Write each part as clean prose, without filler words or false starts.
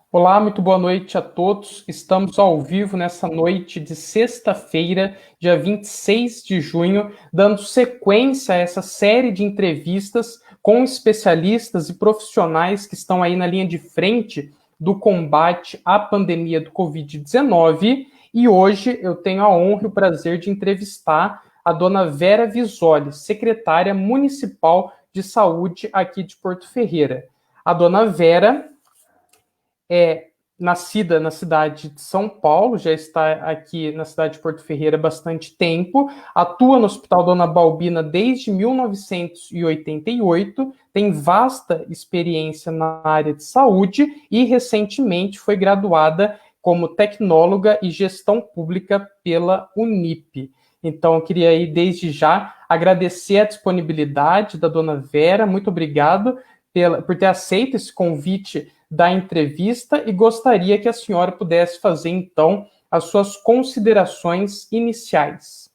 Olá, muito boa noite a todos. Estamos ao vivo nessa noite de sexta-feira, dia 26 de junho, dando sequência a essa série de entrevistas com especialistas e profissionais que estão aí na linha de frente do combate à pandemia do Covid-19. E hoje eu tenho a honra e o prazer de entrevistar a dona Vera Visoli, secretária municipal de saúde aqui de Porto Ferreira. A dona Vera é nascida na cidade de São Paulo, já está aqui na cidade de Porto Ferreira há bastante tempo, atua no Hospital Dona Balbina desde 1988, tem vasta experiência na área de saúde e recentemente foi graduada como tecnóloga e gestão pública pela Unip. Então, eu queria aí, desde já, agradecer a disponibilidade da dona Vera, muito obrigado por ter aceito esse convite da entrevista e gostaria que a senhora pudesse fazer, então, as suas considerações iniciais.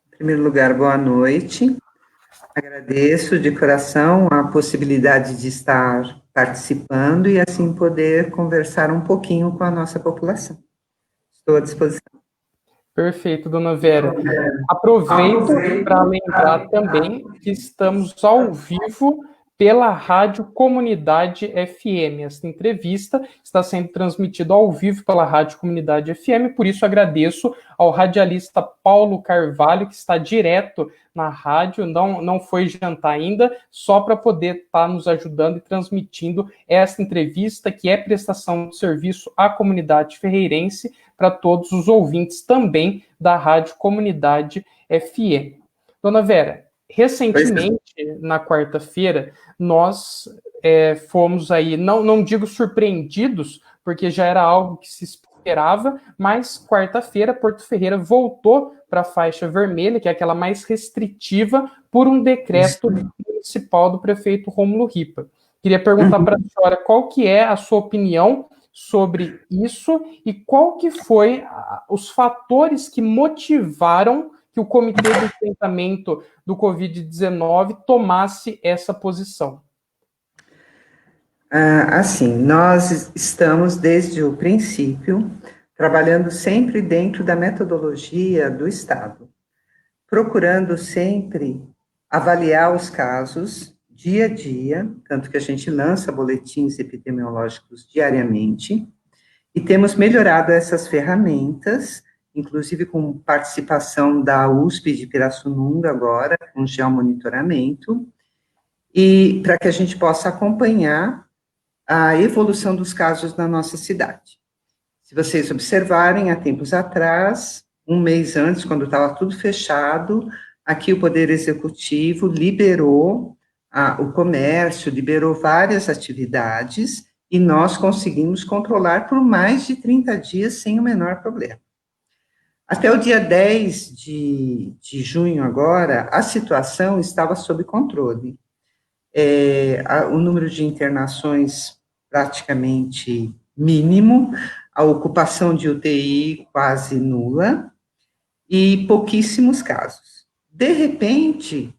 Em primeiro lugar, boa noite. Agradeço de coração a possibilidade de estar participando e, assim, poder conversar um pouquinho com a nossa população. Estou à disposição. Perfeito, dona Vera. Aproveito para lembrar também que estamos ao vivo pela Rádio Comunidade FM. Esta entrevista está sendo transmitida ao vivo pela Rádio Comunidade FM, por isso agradeço ao radialista Paulo Carvalho, que está direto na rádio, não foi jantar ainda, só para poder estar nos ajudando e transmitindo esta entrevista, que é prestação de serviço à comunidade ferreirense, para todos os ouvintes também da Rádio Comunidade FM. Dona Vera, recentemente, na quarta-feira, nós fomos aí, não digo surpreendidos, porque já era algo que se esperava, mas quarta-feira, Porto Ferreira voltou para a faixa vermelha, que é aquela mais restritiva, por um decreto municipal do prefeito Rômulo Ripa. Queria perguntar para a senhora qual que é a sua opinião sobre isso e qual que foi os fatores que motivaram que o Comitê de Enfrentamento do Covid-19 tomasse essa posição. Assim, nós estamos desde o princípio trabalhando sempre dentro da metodologia do Estado, procurando sempre avaliar os casos dia a dia, tanto que a gente lança boletins epidemiológicos diariamente, e temos melhorado essas ferramentas, inclusive com participação da USP de Pirassununga agora, com geomonitoramento, e para que a gente possa acompanhar a evolução dos casos na nossa cidade. Se vocês observarem, há tempos atrás, um mês antes, quando estava tudo fechado, aqui o Poder Executivo liberou o comércio, liberou várias atividades, e nós conseguimos controlar por mais de 30 dias sem o menor problema. Até o dia 10 de junho agora, a situação estava sob controle. O número de internações praticamente mínimo, a ocupação de UTI quase nula, e pouquíssimos casos. De repente,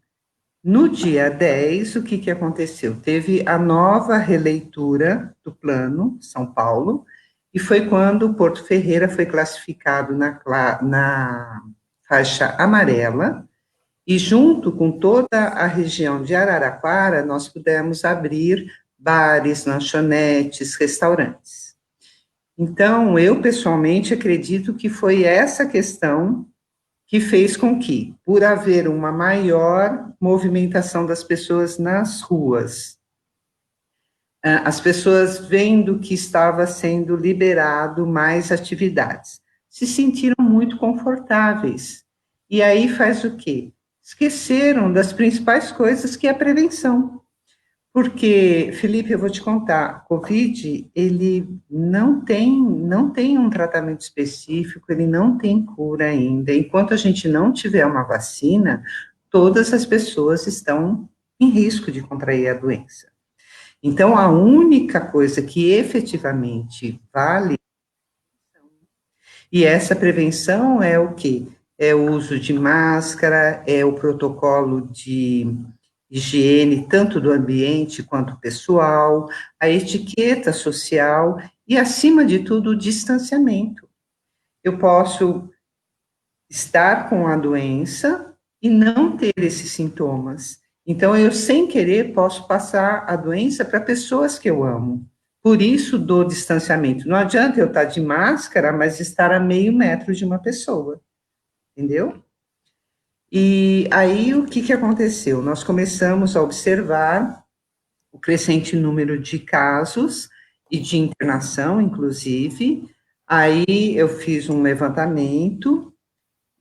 no dia 10, o que aconteceu? Teve a nova releitura do plano São Paulo, e foi quando Porto Ferreira foi classificado na faixa amarela, e junto com toda a região de Araraquara, nós pudemos abrir bares, lanchonetes, restaurantes. Então, eu pessoalmente acredito que foi essa questão que fez com que, por haver uma maior movimentação das pessoas nas ruas, as pessoas vendo que estava sendo liberado mais atividades, se sentiram muito confortáveis. E aí faz o quê? Esqueceram das principais coisas, que é a prevenção. Porque, Felipe, eu vou te contar, Covid, ele não tem um tratamento específico, ele não tem cura ainda. Enquanto a gente não tiver uma vacina, todas as pessoas estão em risco de contrair a doença. Então, a única coisa que efetivamente vale, e essa prevenção é o quê? É o uso de máscara, é o protocolo de higiene, tanto do ambiente quanto pessoal, a etiqueta social e, acima de tudo, o distanciamento. Eu posso estar com a doença e não ter esses sintomas. Então, eu, sem querer, posso passar a doença para pessoas que eu amo. Por isso, do distanciamento. Não adianta eu estar de máscara, mas estar a meio metro de uma pessoa. Entendeu? E aí, o que aconteceu? Nós começamos a observar o crescente número de casos e de internação, inclusive. Aí, eu fiz um levantamento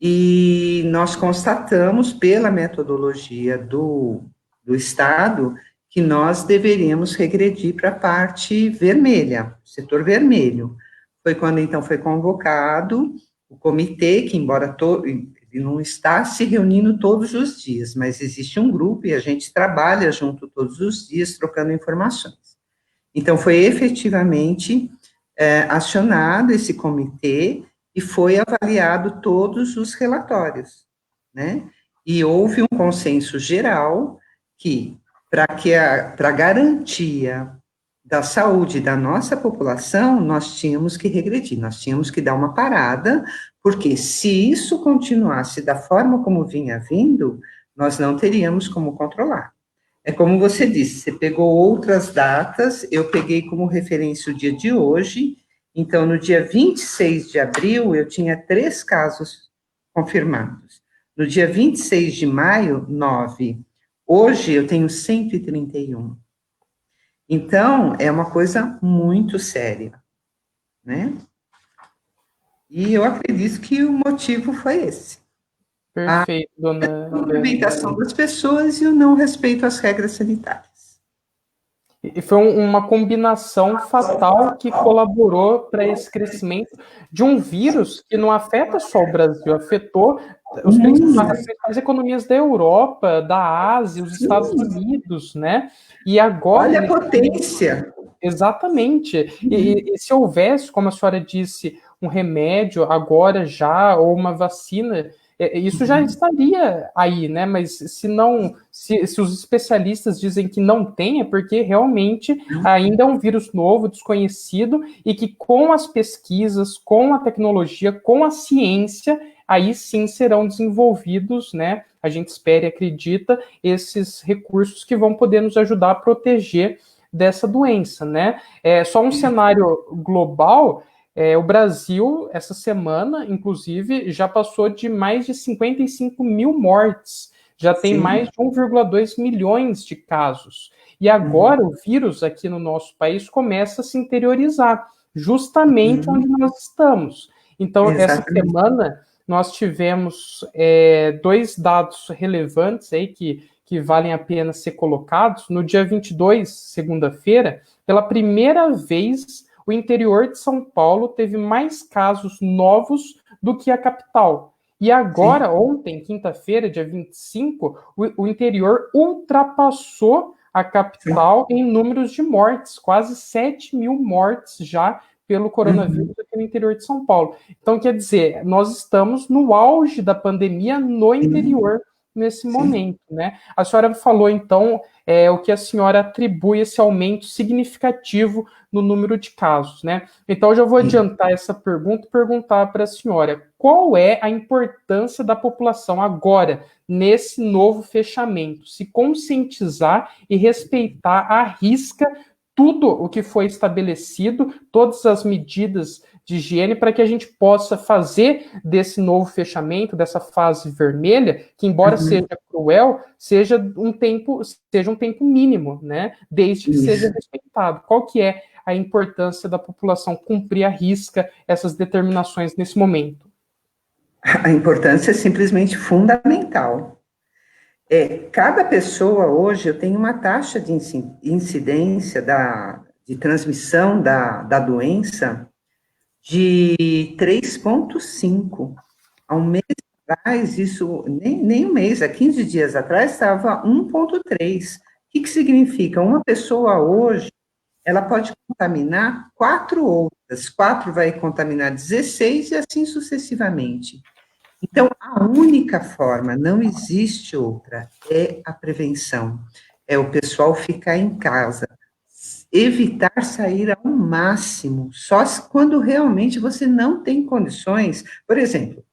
e nós constatamos, pela metodologia do Estado, que nós deveríamos regredir para a parte vermelha, setor vermelho. Foi quando, então, foi convocado o comitê, que, embora ele não está se reunindo todos os dias, mas existe um grupo e a gente trabalha junto todos os dias, trocando informações. Então, foi efetivamente acionado esse comitê e foi avaliado todos os relatórios, né? E houve um consenso geral que, para a garantia da saúde da nossa população, nós tínhamos que regredir, nós tínhamos que dar uma parada, porque se isso continuasse da forma como vinha vindo, nós não teríamos como controlar. É como você disse, você pegou outras datas, eu peguei como referência o dia de hoje, então no dia 26 de abril eu tinha 3 casos confirmados. No dia 26 de maio, 9. Hoje eu tenho 131. Então, é uma coisa muito séria, né? E eu acredito que o motivo foi esse. Perfeito, A dona movimentação das pessoas e o não respeito às regras sanitárias. E foi uma combinação fatal que colaborou para esse crescimento de um vírus que não afeta só o Brasil, afetou as principais economias da Europa, da Ásia, os Estados Unidos, né? E agora... Olha a potência! Exatamente. E se houvesse, como a senhora disse, um remédio agora já, ou uma vacina, isso já estaria aí, né? Mas se não, se os especialistas dizem que não tem, é porque realmente ainda é um vírus novo, desconhecido, e que com as pesquisas, com a tecnologia, com a ciência, aí sim serão desenvolvidos, né? A gente espera e acredita, esses recursos que vão poder nos ajudar a proteger dessa doença, né? Só um cenário global, o Brasil, essa semana, inclusive, já passou de mais de 55 mil mortes, já tem mais de 1,2 milhões de casos. E agora o vírus aqui no nosso país começa a se interiorizar, justamente onde nós estamos. Então, essa semana, nós tivemos 2 dados relevantes aí que valem a pena ser colocados. No dia 22, segunda-feira, pela primeira vez, o interior de São Paulo teve mais casos novos do que a capital. E agora, ontem, quinta-feira, dia 25, o interior ultrapassou a capital em números de mortes, quase 7 mil mortes já pelo coronavírus aqui no interior de São Paulo. Então, quer dizer, nós estamos no auge da pandemia no interior nesse momento, né? A senhora falou, então, o que a senhora atribui esse aumento significativo no número de casos, né? Então, eu já vou adiantar essa pergunta e perguntar para a senhora, qual é a importância da população agora, nesse novo fechamento, se conscientizar e respeitar à risca tudo o que foi estabelecido, todas as medidas de higiene, para que a gente possa fazer desse novo fechamento, dessa fase vermelha, que embora seja cruel, seja um tempo mínimo, né? Desde que seja respeitado. Qual que é a importância da população cumprir à risca essas determinações nesse momento? A importância é simplesmente fundamental. Cada pessoa hoje, eu tenho uma taxa de incidência de transmissão da doença de 3,5. Há um mês atrás, isso, nem um mês, há 15 dias atrás, estava 1,3. O que significa? Uma pessoa hoje, ela pode contaminar 4 outras, 4 vai contaminar 16 e assim sucessivamente. Então, a única forma, não existe outra, é a prevenção. É o pessoal ficar em casa, evitar sair ao máximo, só quando realmente você não tem condições. Por exemplo,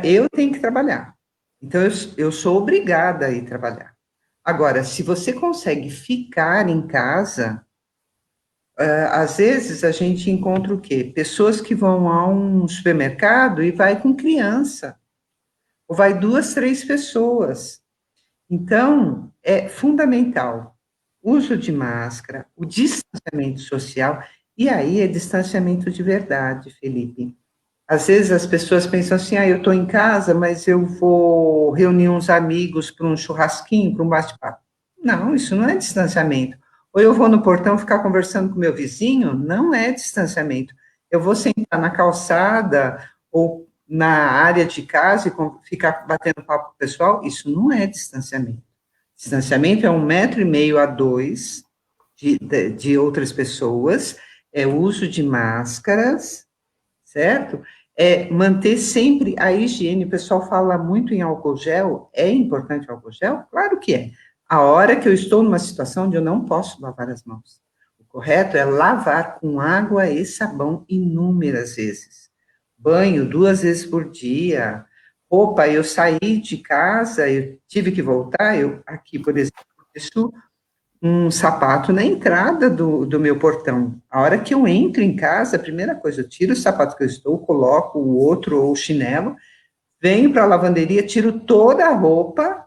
eu tenho que trabalhar, então eu sou obrigada a ir trabalhar. Agora, se você consegue ficar em casa, às vezes a gente encontra o quê? Pessoas que vão a um supermercado e vai com criança, ou vai duas, três pessoas. Então, é fundamental o uso de máscara, o distanciamento social, e aí é distanciamento de verdade, Felipe. Às vezes as pessoas pensam assim, eu estou em casa, mas eu vou reunir uns amigos para um churrasquinho, para um bate-papo. Não, isso não é distanciamento. Ou eu vou no portão ficar conversando com meu vizinho, não é distanciamento. Eu vou sentar na calçada ou na área de casa e ficar batendo papo com o pessoal, isso não é distanciamento. Distanciamento é 1,5 m a 2 de outras pessoas, é o uso de máscaras, certo? É manter sempre a higiene. O pessoal fala muito em álcool gel. É importante o álcool gel? Claro que é. A hora que eu estou numa situação onde eu não posso lavar as mãos. O correto é lavar com água e sabão inúmeras vezes. Banho 2 vezes por dia. Roupa, eu saí de casa, eu tive que voltar, eu aqui, por exemplo, isso um sapato na entrada do meu portão. A hora que eu entro em casa, a primeira coisa, eu tiro o sapato que eu estou, coloco o outro ou o chinelo, venho para a lavanderia, tiro toda a roupa,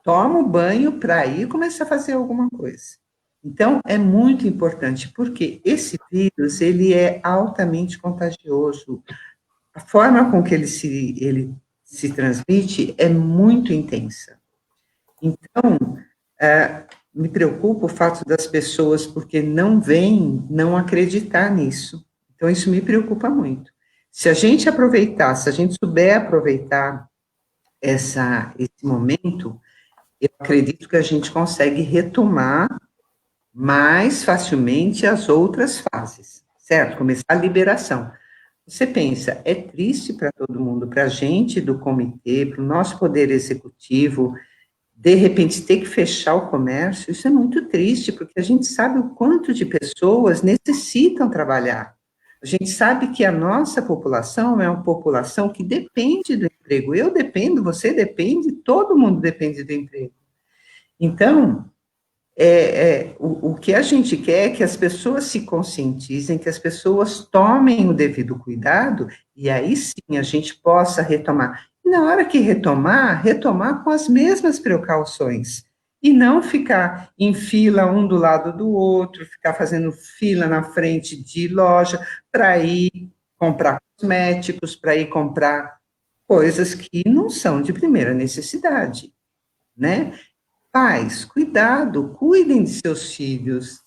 tomo banho para ir começar a fazer alguma coisa. Então, é muito importante, porque esse vírus, ele é altamente contagioso. A forma com que ele se transmite é muito intensa. Então, me preocupa o fato das pessoas, porque não veem, não acreditar nisso. Então, isso me preocupa muito. Se a gente aproveitar, se a gente souber aproveitar esse momento, eu acredito que a gente consegue retomar mais facilmente as outras fases, certo? Começar a liberação. Você pensa, é triste para todo mundo, para a gente do comitê, para o nosso poder executivo, de repente ter que fechar o comércio, isso é muito triste, porque a gente sabe o quanto de pessoas necessitam trabalhar. A gente sabe que a nossa população é uma população que depende do emprego. Eu dependo, você depende, todo mundo depende do emprego. Então, o que a gente quer é que as pessoas se conscientizem, que as pessoas tomem o devido cuidado, e aí sim a gente possa retomar. E na hora que retomar com as mesmas precauções, e não ficar em fila um do lado do outro, ficar fazendo fila na frente de loja para ir comprar cosméticos, para ir comprar coisas que não são de primeira necessidade, né? Pais, cuidado, cuidem de seus filhos.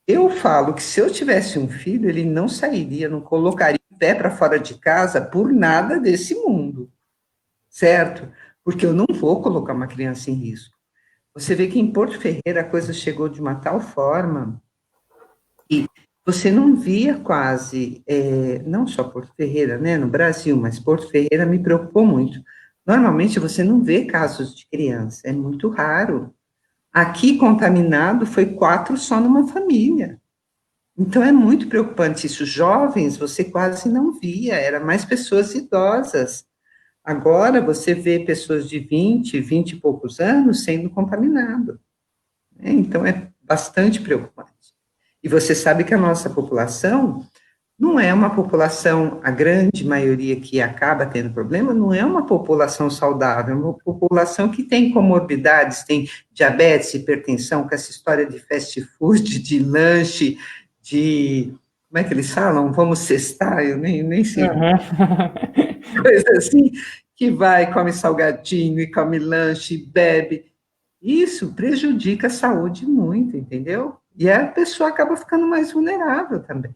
Eu falo que se eu tivesse um filho, ele não sairia, não colocaria o pé para fora de casa por nada desse mundo, certo? Porque eu não vou colocar uma criança em risco. Você vê que em Porto Ferreira a coisa chegou de uma tal forma que você não via quase, não só Porto Ferreira, né, no Brasil, mas Porto Ferreira me preocupou muito. Normalmente você não vê casos de criança, é muito raro. Aqui, contaminado, foi 4 só numa família. Então, é muito preocupante isso. Jovens, você quase não via, era mais pessoas idosas. Agora, você vê pessoas de 20 e poucos anos sendo contaminadas, né? Então, é bastante preocupante. E você sabe que a nossa população não é uma população, a grande maioria que acaba tendo problema, não é uma população saudável, é uma população que tem comorbidades, tem diabetes, hipertensão, com essa história de fast food, de lanche, de, como é que eles falam? Vamos cestar, eu nem sei, coisa assim, que vai, come salgadinho, e come lanche, bebe. Isso prejudica a saúde muito, entendeu? E a pessoa acaba ficando mais vulnerável também.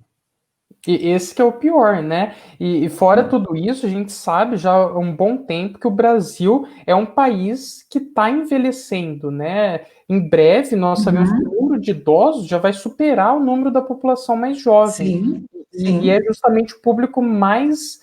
E esse que é o pior, né? E fora tudo isso, a gente sabe já há um bom tempo que o Brasil é um país que está envelhecendo, né? Em breve, nós sabemos que o número de idosos já vai superar o número da população mais jovem. Sim, E é sim. justamente o público mais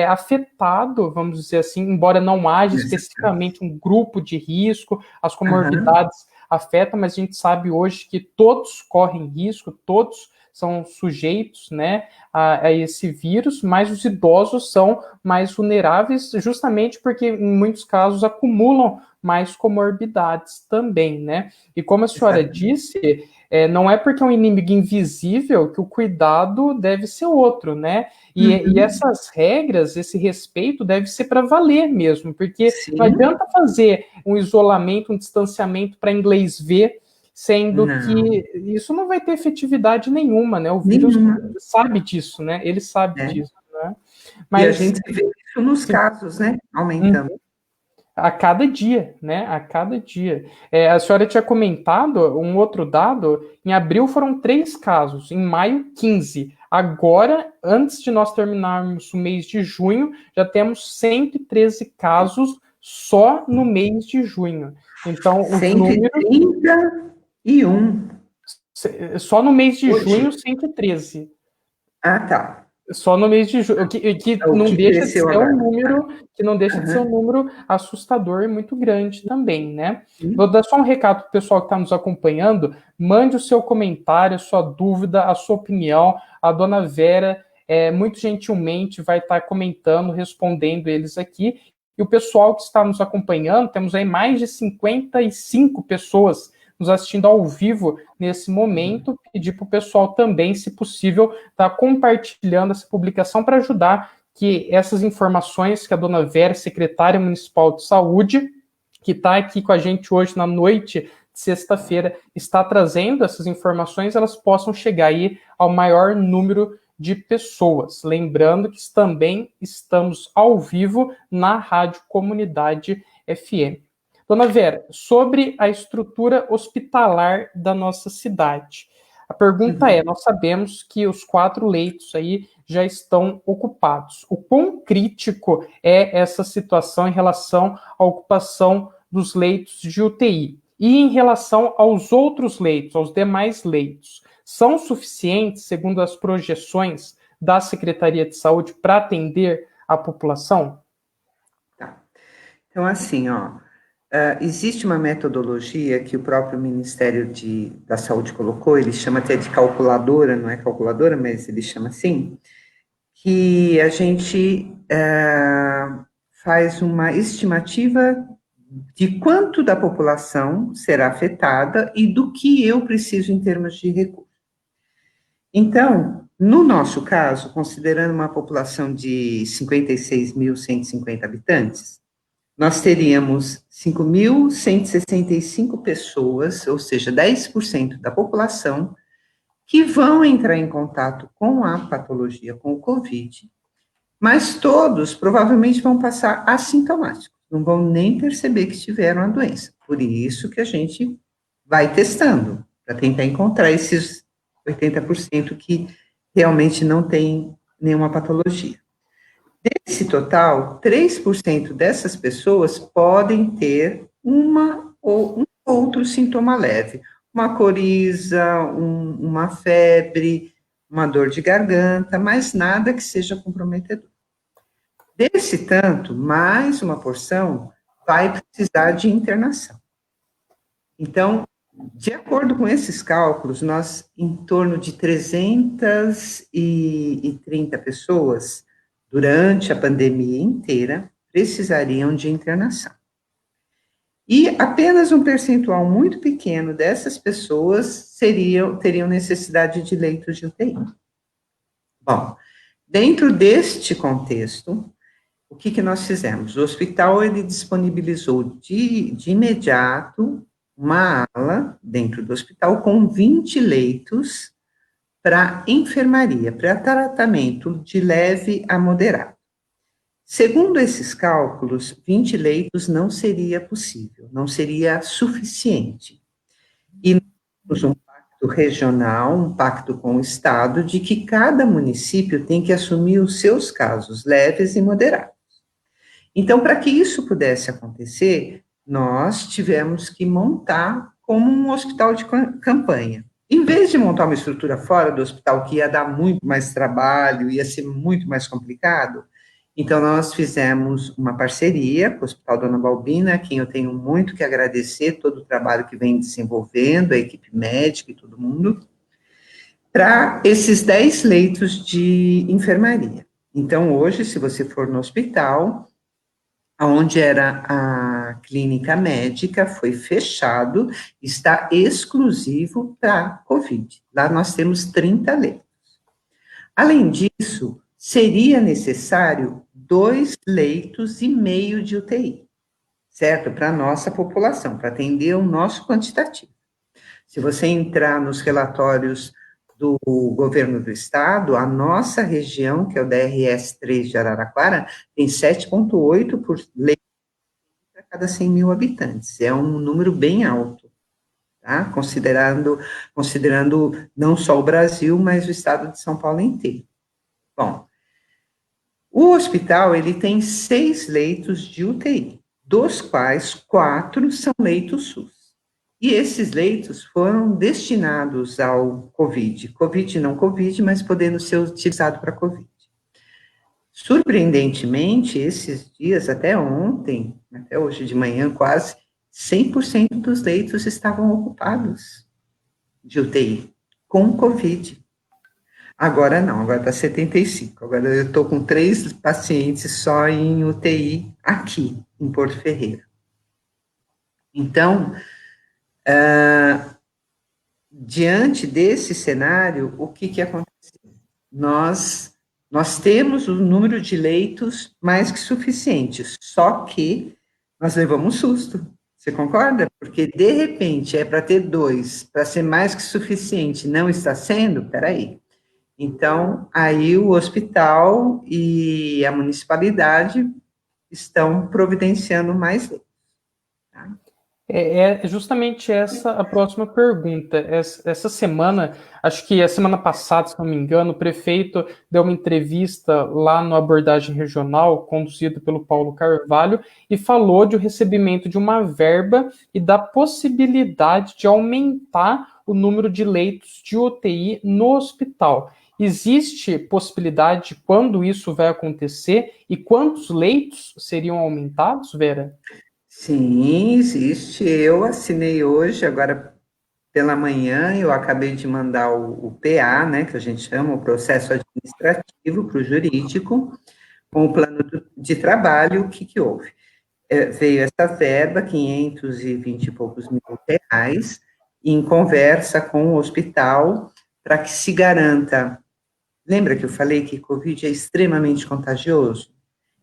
afetado, vamos dizer assim, embora não haja especificamente um grupo de risco, as comorbidades afetam, mas a gente sabe hoje que todos correm risco, todos são sujeitos, né, a esse vírus, mas os idosos são mais vulneráveis, justamente porque em muitos casos acumulam mais comorbidades também, né? E como a senhora disse, não é porque é um inimigo invisível que o cuidado deve ser outro, né? E essas regras, esse respeito deve ser para valer mesmo, porque não adianta fazer um isolamento, um distanciamento para inglês ver, sendo que isso não vai ter efetividade nenhuma, né? O vírus sabe disso, né? Ele sabe disso, né? Mas, e a gente vê isso nos casos, né? Aumentando. A cada dia, né? A cada dia. A senhora tinha comentado um outro dado, em abril foram 3 casos, em maio 15. Agora, antes de nós terminarmos o mês de junho, já temos 113 casos só no mês de junho. Então, os 131. Só no mês de junho, 113. Ah, tá. Só no mês de junho, que não deixa de ser um número, que não deixa de ser um número assustador e muito grande também, né? Vou dar só um recado para o pessoal que está nos acompanhando. Mande o seu comentário, a sua dúvida, a sua opinião. A dona Vera, muito gentilmente, vai estar comentando, respondendo eles aqui. E o pessoal que está nos acompanhando, temos aí mais de 55 pessoas nos assistindo ao vivo nesse momento, pedir para o pessoal também, se possível, estar compartilhando essa publicação para ajudar que essas informações que a dona Vera, secretária municipal de saúde, que está aqui com a gente hoje na noite de sexta-feira, está trazendo essas informações, elas possam chegar aí ao maior número de pessoas. Lembrando que também estamos ao vivo na Rádio Comunidade FM. Dona Vera, sobre a estrutura hospitalar da nossa cidade. A pergunta nós sabemos que os 4 leitos aí já estão ocupados. O quão crítico é essa situação em relação à ocupação dos leitos de UTI? E em relação aos outros leitos, aos demais leitos, são suficientes, segundo as projeções da Secretaria de Saúde, para atender a população? Tá. Então, assim, existe uma metodologia que o próprio Ministério da Saúde colocou, ele chama até de calculadora, não é calculadora, mas ele chama assim, que a gente faz uma estimativa de quanto da população será afetada e do que eu preciso em termos de recurso. Então, no nosso caso, considerando uma população de 56.150 habitantes, nós teríamos 5.165 pessoas, ou seja, 10% da população, que vão entrar em contato com a patologia, com o COVID, mas todos provavelmente vão passar assintomáticos, não vão nem perceber que tiveram a doença. Por isso que a gente vai testando, para tentar encontrar esses 80% que realmente não tem nenhuma patologia. Desse total, 3% dessas pessoas podem ter uma ou um outro sintoma leve, uma coriza, uma febre, uma dor de garganta, mas nada que seja comprometedor. Desse tanto, mais uma porção vai precisar de internação. Então, de acordo com esses cálculos, nós, em torno de 330 pessoas, durante a pandemia inteira, precisariam de internação. E apenas um percentual muito pequeno dessas pessoas teriam necessidade de leitos de UTI. Bom, dentro deste contexto, o que nós fizemos? O hospital, ele disponibilizou de imediato uma ala dentro do hospital com 20 leitos para enfermaria, para tratamento de leve a moderado. Segundo esses cálculos, 20 leitos não seria possível, não seria suficiente. E nós temos um pacto regional, um pacto com o Estado, de que cada município tem que assumir os seus casos leves e moderados. Então, para que isso pudesse acontecer, nós tivemos que montar como um hospital de campanha. Em vez de montar uma estrutura fora do hospital, que ia dar muito mais trabalho, ia ser muito mais complicado, Então, nós fizemos uma parceria com o Hospital Dona Balbina, a quem eu tenho muito que agradecer todo o trabalho que vem desenvolvendo, a equipe médica e todo mundo, para esses 10 leitos de enfermaria. Então, hoje, se você for no hospital, onde era a clínica médica, foi fechado, está exclusivo para COVID. Lá nós temos 30 leitos. Além disso, seria necessário 2,5 leitos de UTI, certo? Para a nossa população, para atender o nosso quantitativo. Se você entrar nos relatórios do governo do estado, a nossa região, que é o DRS 3 de Araraquara, tem 7,8 por leito para cada 100 mil habitantes. É um número bem alto, tá? Considerando não só o Brasil, mas o estado de São Paulo inteiro. Bom, o hospital, ele tem 6 leitos de UTI, dos quais 4 são leitos SUS. E esses leitos foram destinados ao COVID. COVID não COVID, mas podendo ser utilizado para COVID. Surpreendentemente, esses dias, até ontem, até hoje de manhã, quase 100% dos leitos estavam ocupados de UTI, com COVID. Agora não, agora está 75. Agora eu estou com 3 pacientes só em UTI aqui, em Porto Ferreira. Então, diante desse cenário, o que aconteceu? Nós temos o número de leitos mais que suficiente, só que nós levamos um susto. Você concorda? Porque, de repente, é para ter 2, para ser mais que suficiente, não está sendo? Peraí. Então, aí o hospital e a municipalidade estão providenciando mais leitos. Tá? É justamente essa a próxima pergunta. Essa semana, acho que a semana passada, se não me engano, o prefeito deu uma entrevista lá no Abordagem Regional, conduzido pelo Paulo Carvalho, e falou de o recebimento de uma verba e da possibilidade de aumentar o número de leitos de UTI no hospital. Existe possibilidade de quando isso vai acontecer e quantos leitos seriam aumentados, Vera? Sim, existe. Eu assinei hoje, agora pela manhã, eu acabei de mandar o PA, né, que a gente chama, o processo administrativo para o jurídico, com o plano de trabalho. O que houve? Veio essa verba, 520 e poucos mil reais, em conversa com o hospital, para que se garanta. Lembra que eu falei que Covid é extremamente contagioso?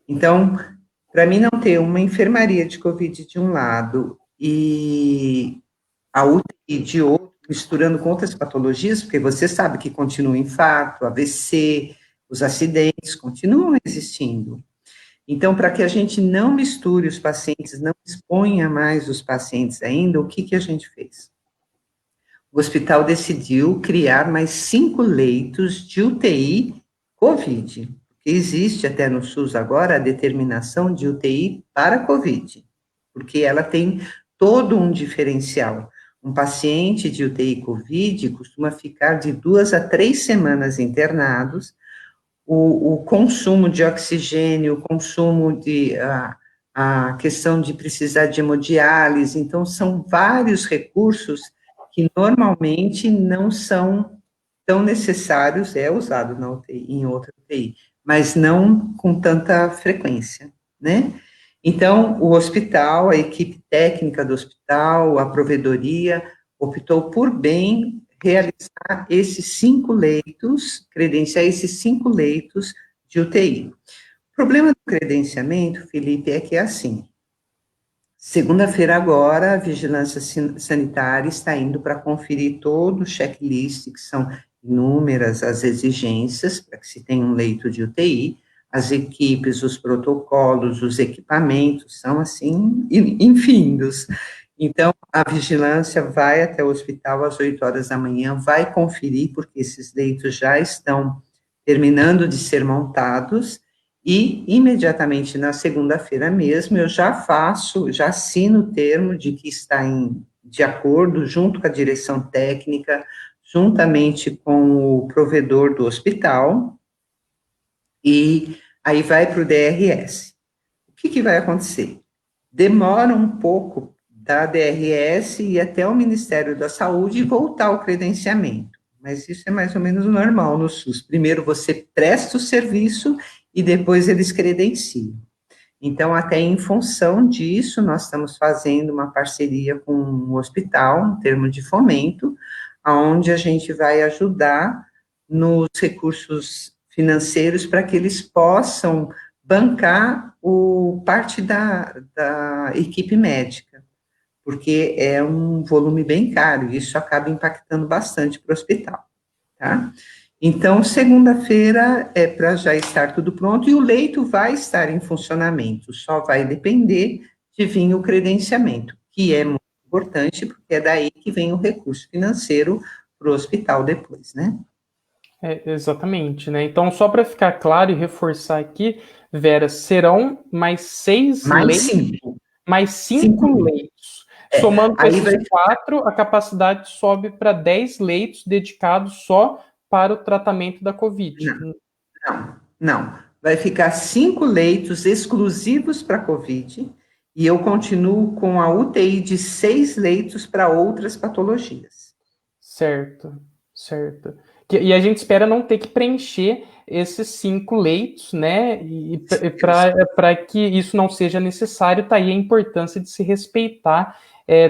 Então, para mim não ter uma enfermaria de Covid de um lado e a UTI de outro, misturando com outras patologias, porque você sabe que continua o infarto, AVC, os acidentes continuam existindo. Então, para que a gente não misture os pacientes, não exponha mais os pacientes ainda, o que a gente fez? O hospital decidiu criar mais 5 leitos de UTI COVID, porque existe até no SUS agora a determinação de UTI para COVID, porque ela tem todo um diferencial. Um paciente de UTI COVID costuma ficar de 2 a 3 semanas internados. O consumo de oxigênio, o consumo de a questão de precisar de hemodiálise, então são vários recursos que normalmente não são tão necessários, é usado na UTI, em outra UTI, mas não com tanta frequência, né? Então, o hospital, a equipe técnica do hospital, a provedoria, optou por bem realizar esses 5 leitos, credenciar esses 5 leitos de UTI. O problema do credenciamento, Felipe, é que é assim, segunda-feira agora, a Vigilância Sanitária está indo para conferir todo o checklist, que são inúmeras as exigências para que se tenha um leito de UTI, as equipes, os protocolos, os equipamentos, são assim, infindos. Então, a vigilância vai até o hospital às 8 horas da manhã, vai conferir, porque esses leitos já estão terminando de ser montados, e imediatamente na segunda-feira mesmo, eu já assino o termo de que está de acordo, junto com a direção técnica, juntamente com o provedor do hospital, e aí vai para o DRS. O que vai acontecer? Demora um pouco da DRS e até o Ministério da Saúde e voltar ao credenciamento. Mas isso é mais ou menos normal no SUS. Primeiro você presta o serviço e depois eles credenciam. Então, até em função disso, nós estamos fazendo uma parceria com o hospital, um termo de fomento, onde a gente vai ajudar nos recursos financeiros para que eles possam bancar parte da equipe médica, porque é um volume bem caro, e isso acaba impactando bastante para o hospital, tá? Então, segunda-feira é para já estar tudo pronto, e o leito vai estar em funcionamento, só vai depender de vir o credenciamento, que é muito importante, porque é daí que vem o recurso financeiro para o hospital depois, né? Exatamente, né? Então, só para ficar claro e reforçar aqui, Vera, serão mais 6 Mais leitos, 5. mais 5 leitos. Somando com esses 4, a capacidade sobe para 10 leitos dedicados só para o tratamento da Covid. Não. Vai ficar 5 leitos exclusivos para Covid, e eu continuo com a UTI de 6 leitos para outras patologias. Certo. E a gente espera não ter que preencher esses 5 leitos, né? E para que isso não seja necessário, tá aí a importância de se respeitar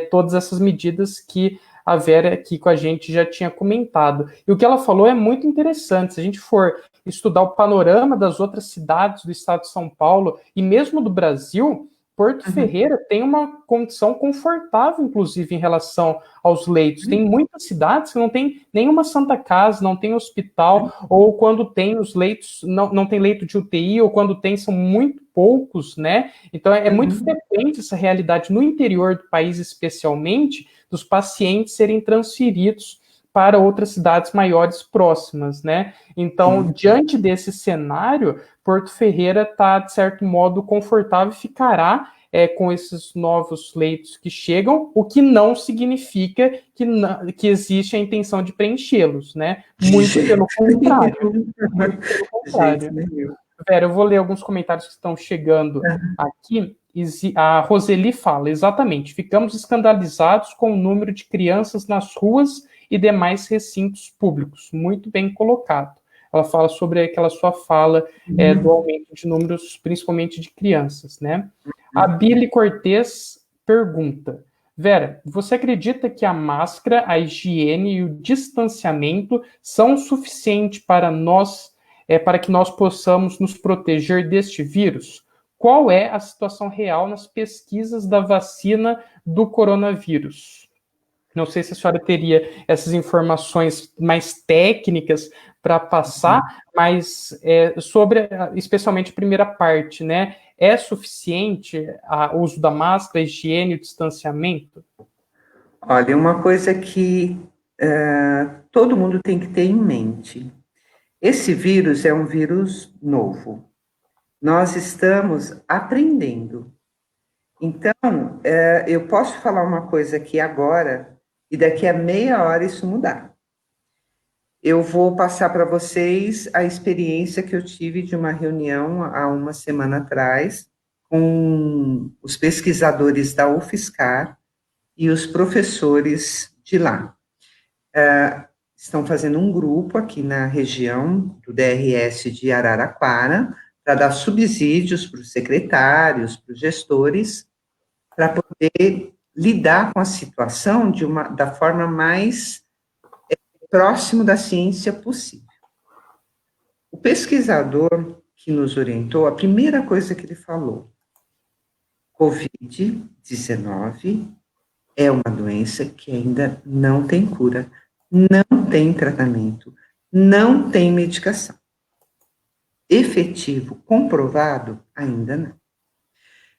todas essas medidas que a Vera aqui com a gente já tinha comentado. E o que ela falou é muito interessante. Se a gente for estudar o panorama das outras cidades do estado de São Paulo e mesmo do Brasil, Porto Ferreira tem uma condição confortável, inclusive, em relação aos leitos. Tem muitas cidades que não tem nenhuma Santa Casa, não tem hospital, ou quando tem os leitos, não tem leito de UTI, ou quando tem, são muito poucos, né? Então, é muito frequente essa realidade no interior do país, especialmente, dos pacientes serem transferidos para outras cidades maiores próximas, né? Então, diante desse cenário, Porto Ferreira está, de certo modo, confortável e ficará com esses novos leitos que chegam, o que não significa que existe a intenção de preenchê-los, né? Muito pelo contrário. Vera, eu vou ler alguns comentários que estão chegando aqui. A Roseli fala, exatamente, ficamos escandalizados com o número de crianças nas ruas e demais recintos públicos. Muito bem colocado. Ela fala sobre aquela sua fala do aumento de números, principalmente de crianças, né? A Billy Cortez pergunta, Vera, você acredita que a máscara, a higiene e o distanciamento são suficientes para que nós possamos nos proteger deste vírus? Qual é a situação real nas pesquisas da vacina do coronavírus? Não sei se a senhora teria essas informações mais técnicas para passar, mas sobre, especialmente a primeira parte, né? É suficiente o uso da máscara, a higiene e o distanciamento? Olha, uma coisa que todo mundo tem que ter em mente. Esse vírus é um vírus novo. Nós estamos aprendendo. Então, eu posso falar uma coisa aqui agora e daqui a meia hora isso mudar. Eu vou passar para vocês a experiência que eu tive de uma reunião há uma semana atrás com os pesquisadores da UFSCar e os professores de lá. Estão fazendo um grupo aqui na região do DRS de Araraquara para dar subsídios para os secretários, para os gestores, para poder lidar com a situação da forma mais próximo da ciência possível. O pesquisador que nos orientou, a primeira coisa que ele falou, Covid-19 é uma doença que ainda não tem cura, não tem tratamento, não tem medicação. Efetivo, comprovado, ainda não.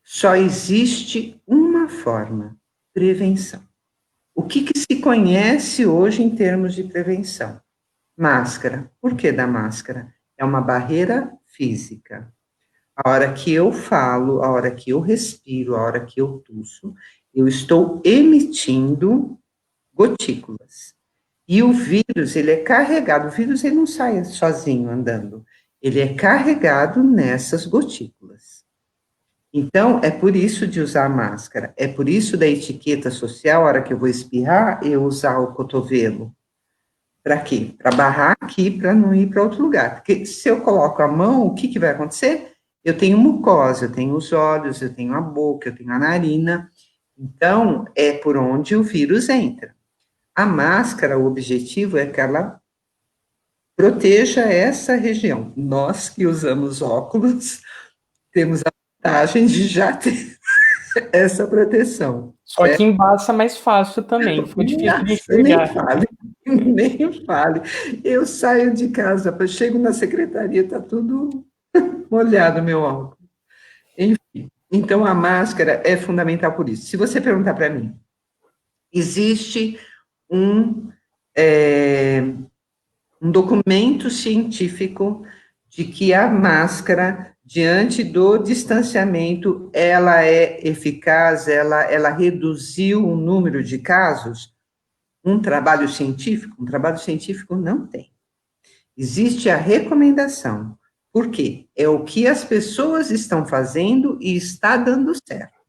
Só existe uma forma, prevenção. O que se conhece hoje em termos de prevenção? Máscara. Por que da máscara? É uma barreira física. A hora que eu falo, a hora que eu respiro, a hora que eu tuço, eu estou emitindo gotículas. E o vírus, ele é carregado. O vírus, ele não sai sozinho andando. ele é carregado nessas gotículas. Então, é por isso de usar a máscara, é por isso da etiqueta social, a hora que eu vou espirrar, eu usar o cotovelo. Para quê? Para barrar aqui, para não ir para outro lugar. Porque se eu coloco a mão, o que, que vai acontecer? Eu tenho mucosa, eu tenho os olhos, eu tenho a boca, eu tenho a narina. Então, é por onde o vírus entra. A máscara, o objetivo é que ela proteja essa região. Nós que usamos óculos, temos a vantagem de já ter essa proteção. Só que embaça mais fácil também, fica difícil de Nossa, nem enxergar. fale, nem fale. Eu saio de casa, chego na secretaria, está tudo molhado, meu óculos. Enfim, então a máscara é fundamental por isso. Se você perguntar para mim, existe um, um documento científico de que a máscara, diante do distanciamento, ela é eficaz, ela reduziu o número de casos? Um trabalho científico não tem. Existe a recomendação. Por quê? É o que as pessoas estão fazendo e está dando certo.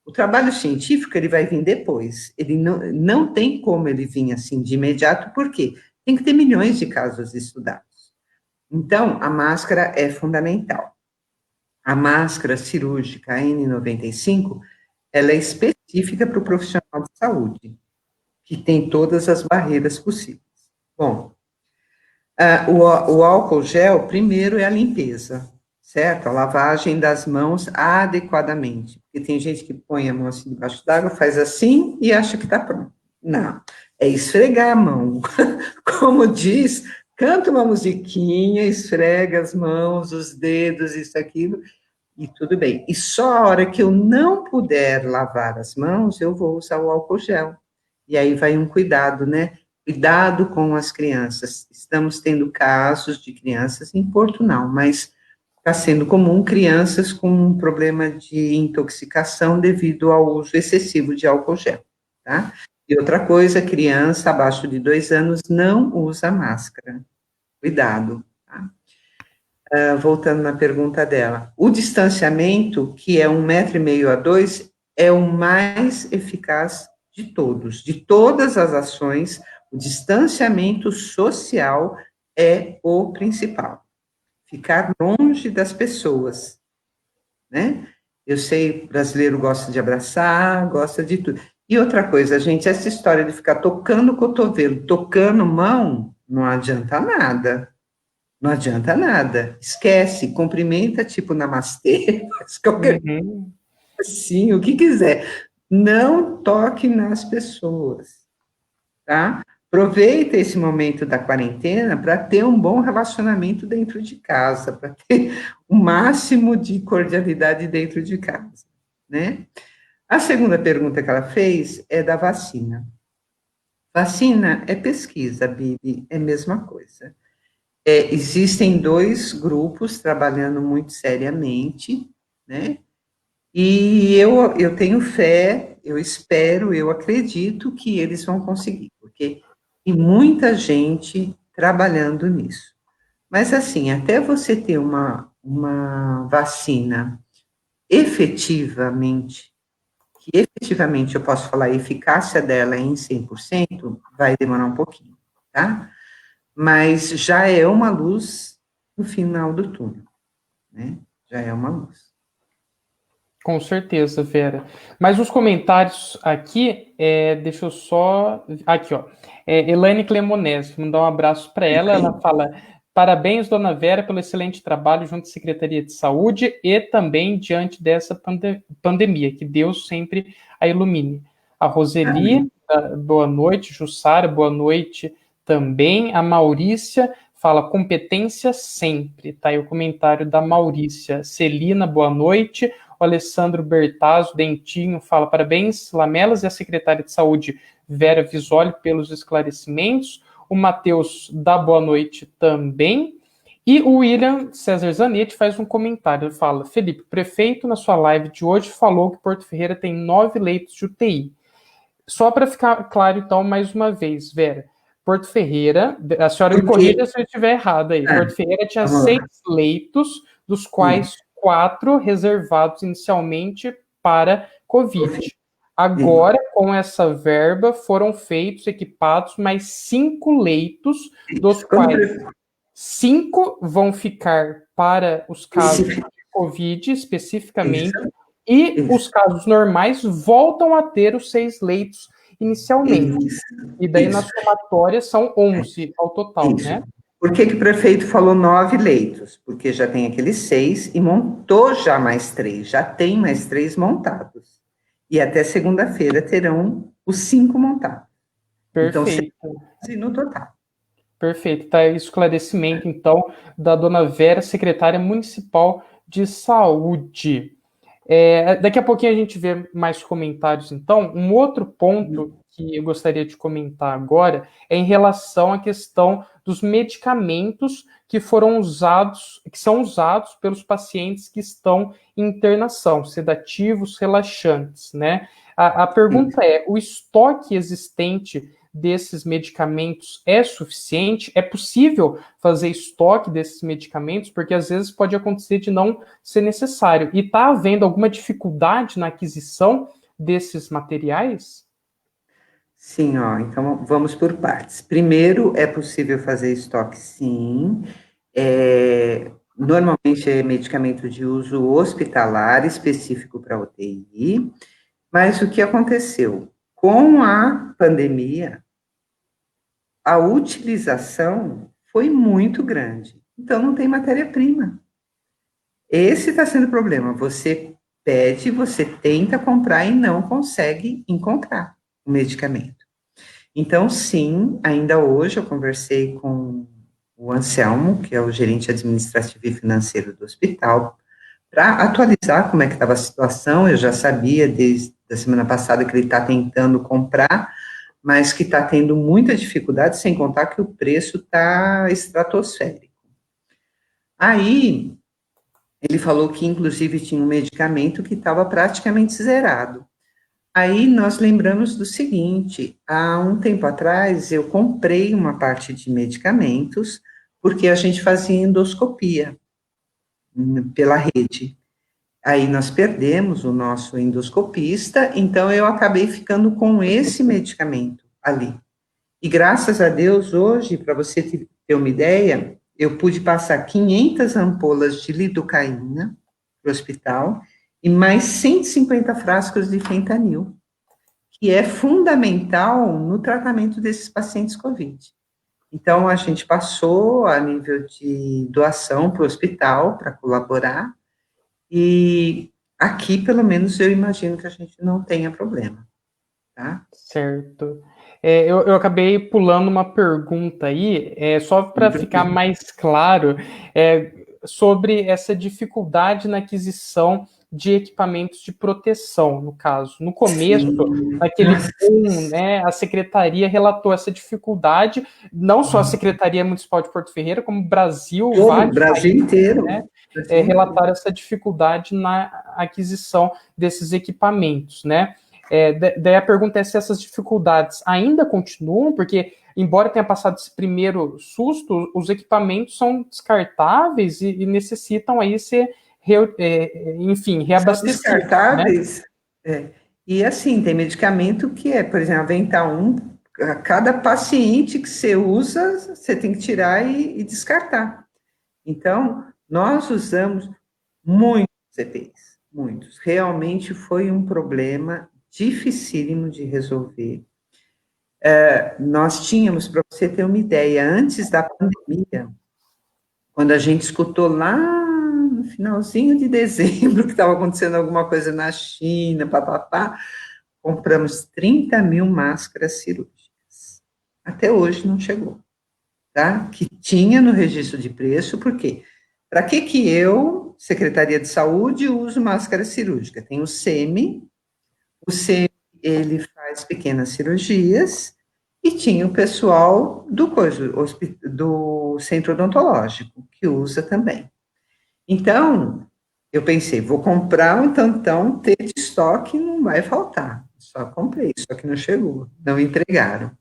O trabalho científico, ele vai vir depois. Ele não tem como ele vir assim de imediato, por quê? Tem que ter milhões de casos estudados. Então, a máscara é fundamental. A máscara cirúrgica N95, ela é específica para o profissional de saúde, que tem todas as barreiras possíveis. Bom, o álcool gel, primeiro, é a limpeza, certo? A lavagem das mãos adequadamente. Porque tem gente que põe a mão assim debaixo d'água, faz assim e acha que está pronto. Não, é esfregar a mão. Como diz, canta uma musiquinha, esfrega as mãos, os dedos, isso, aquilo, e tudo bem. E só a hora que eu não puder lavar as mãos, eu vou usar o álcool gel. E aí vai um cuidado, né? Cuidado com as crianças. Estamos tendo casos de crianças em Portugal, mas está sendo comum crianças com um problema de intoxicação devido ao uso excessivo de álcool gel, tá? E outra coisa, criança abaixo de 2 anos não usa máscara. Cuidado, tá? Voltando na pergunta dela. O distanciamento, que é 1,5 m a 2, é o mais eficaz de todos. De todas as ações, o distanciamento social é o principal. Ficar longe das pessoas, né? Eu sei, o brasileiro gosta de abraçar, gosta de tudo. E outra coisa, gente, essa história de ficar tocando o cotovelo, tocando mão, não adianta nada. Não adianta nada. Esquece, cumprimenta, tipo, namastê, faz qualquer Uhum. assim, o que quiser. Não toque nas pessoas, tá? Aproveita esse momento da quarentena para ter um bom relacionamento dentro de casa, para ter o máximo de cordialidade dentro de casa, né? A segunda pergunta que ela fez é da vacina. Vacina é pesquisa, Bibi, é a mesma coisa. Existem 2 grupos trabalhando muito seriamente, né? E eu tenho fé, eu espero, eu acredito que eles vão conseguir, porque tem muita gente trabalhando nisso. Mas, assim, até você ter uma vacina efetivamente, que efetivamente eu posso falar a eficácia dela em 100%, vai demorar um pouquinho, tá? Mas já é uma luz no final do túnel, né? Já é uma luz. Com certeza, Vera. Mas os comentários aqui, deixa eu só. Aqui, ó. Elaine Clemonese, vou mandar um abraço para ela. Ela fala: parabéns, dona Vera, pelo excelente trabalho junto à Secretaria de Saúde e também diante dessa pandemia. Que Deus sempre a ilumine. A Roseli, boa noite. Jussara, boa noite também. A Maurícia fala: competência sempre. Tá aí o comentário da Maurícia. Celina, boa noite. O Alessandro Bertazzo, Dentinho, fala: parabéns, Lamelas e a secretária de Saúde, Vera Visoli, pelos esclarecimentos. O Matheus dá boa noite também. E o William César Zanetti faz um comentário. Ele fala: Felipe, o prefeito, na sua live de hoje, falou que Porto Ferreira tem 9 leitos de UTI. Só para ficar claro, então, mais uma vez, Vera, Porto Ferreira, a senhora me corrija se eu estiver errado aí. Porto Ferreira tinha 6 leitos, dos quais 4 reservados inicialmente para Covid. Agora, com essa verba, foram feitos, equipados, mais 5 leitos, dos quais 5 vão ficar para os casos de Covid, especificamente, e os casos normais voltam a ter os 6 leitos inicialmente. E daí, na somatória, são 11 ao total, né? Por que o prefeito falou 9 leitos? Porque já tem aqueles 6 e montou já mais 3, já tem mais 3 montados. E até segunda-feira terão os 5 montados. Perfeito. Então, no total. Perfeito. Tá aí o esclarecimento, então, da dona Vera, secretária municipal de saúde. Daqui a pouquinho a gente vê mais comentários, então. Um outro ponto que eu gostaria de comentar agora é em relação à questão dos medicamentos que foram usados, que são usados pelos pacientes que estão em internação, sedativos, relaxantes, né? A pergunta é, o estoque existente desses medicamentos é suficiente? É possível fazer estoque desses medicamentos? Porque às vezes pode acontecer de não ser necessário. E está havendo alguma dificuldade na aquisição desses materiais? Sim, então vamos por partes. Primeiro, é possível fazer estoque, sim. Normalmente é medicamento de uso hospitalar, específico para UTI, mas o que aconteceu? Com a pandemia, a utilização foi muito grande, então não tem matéria-prima. Esse está sendo o problema. Você pede, você tenta comprar e não consegue encontrar o medicamento. Então, sim, ainda hoje eu conversei com o Anselmo, que é o gerente administrativo e financeiro do hospital, para atualizar como é que estava a situação. Eu já sabia desde a semana passada que ele está tentando comprar, mas que está tendo muita dificuldade, sem contar que o preço está estratosférico. Aí, ele falou que, inclusive, tinha um medicamento que estava praticamente zerado. Aí, nós lembramos do seguinte, há um tempo atrás, eu comprei uma parte de medicamentos, porque a gente fazia endoscopia pela rede. Aí, nós perdemos o nosso endoscopista, então eu acabei ficando com esse medicamento ali. E graças a Deus, hoje, para você ter uma ideia, eu pude passar 500 ampolas de lidocaína para o hospital e mais 150 frascos de fentanil, que é fundamental no tratamento desses pacientes COVID. Então, a gente passou a nível de doação para o hospital, para colaborar, e aqui, pelo menos, eu imagino que a gente não tenha problema, tá? Certo. Eu acabei pulando uma pergunta aí, só para ficar mais claro, sobre essa dificuldade na aquisição de equipamentos de proteção, no caso. No começo, naquele boom, né, a secretaria relatou essa dificuldade, não só a Secretaria Municipal de Porto Ferreira, como o Brasil, o Brasil inteiro, né, relataram essa dificuldade na aquisição desses equipamentos, né? Daí a pergunta é se essas dificuldades ainda continuam, porque, embora tenha passado esse primeiro susto, os equipamentos são descartáveis e necessitam aí ser, reabastecidos. São descartáveis, né? E assim, tem medicamento que por exemplo, Avental 1, a cada paciente que você usa, você tem que tirar e descartar. Então, nós usamos muitos EPIs, muitos. Realmente foi um problema dificílimo de resolver. Nós tínhamos, para você ter uma ideia, antes da pandemia, quando a gente escutou lá no finalzinho de dezembro que estava acontecendo alguma coisa na China, compramos 30 mil máscaras cirúrgicas. Até hoje não chegou, tá? Que tinha no registro de preço, por quê? Para que eu, Secretaria de Saúde, uso máscara cirúrgica? Tem o SEMI, ele faz pequenas cirurgias, e tinha o pessoal do centro odontológico, que usa também. Então, eu pensei, vou comprar um tantão, ter de estoque não vai faltar. Só comprei, só que não chegou, não entregaram.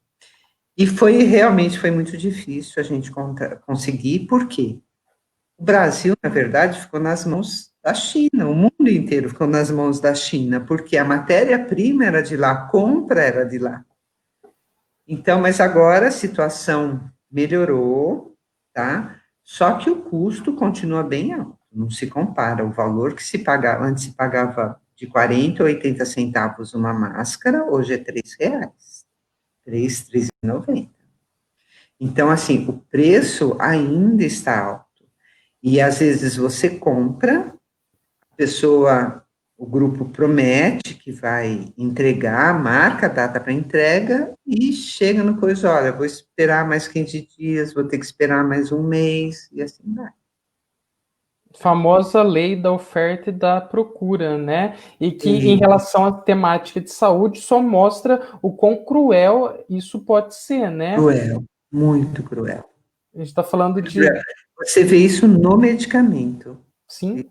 E realmente foi muito difícil a gente conseguir, por quê? O Brasil, na verdade, ficou nas mãos da China, o mundo inteiro ficou nas mãos da China, porque a matéria-prima era de lá, a compra era de lá. Então, mas agora a situação melhorou, tá? Só que o custo continua bem alto, não se compara. O valor que se pagava, antes se pagava de 40 a 80 centavos uma máscara, hoje é R$ 3. 3,90. Então, assim, o preço ainda está alto. E às vezes você compra, a pessoa, o grupo promete que vai entregar, marca a data para entrega e chega no coisa, olha, vou esperar mais 15 dias, vou ter que esperar mais um mês, e assim vai. Famosa lei da oferta e da procura, né? E que, em E relação à temática de saúde, só mostra o quão cruel isso pode ser, né? cruel, muito cruel. A gente está falando Muito de, cruel. Você vê isso no medicamento. sim,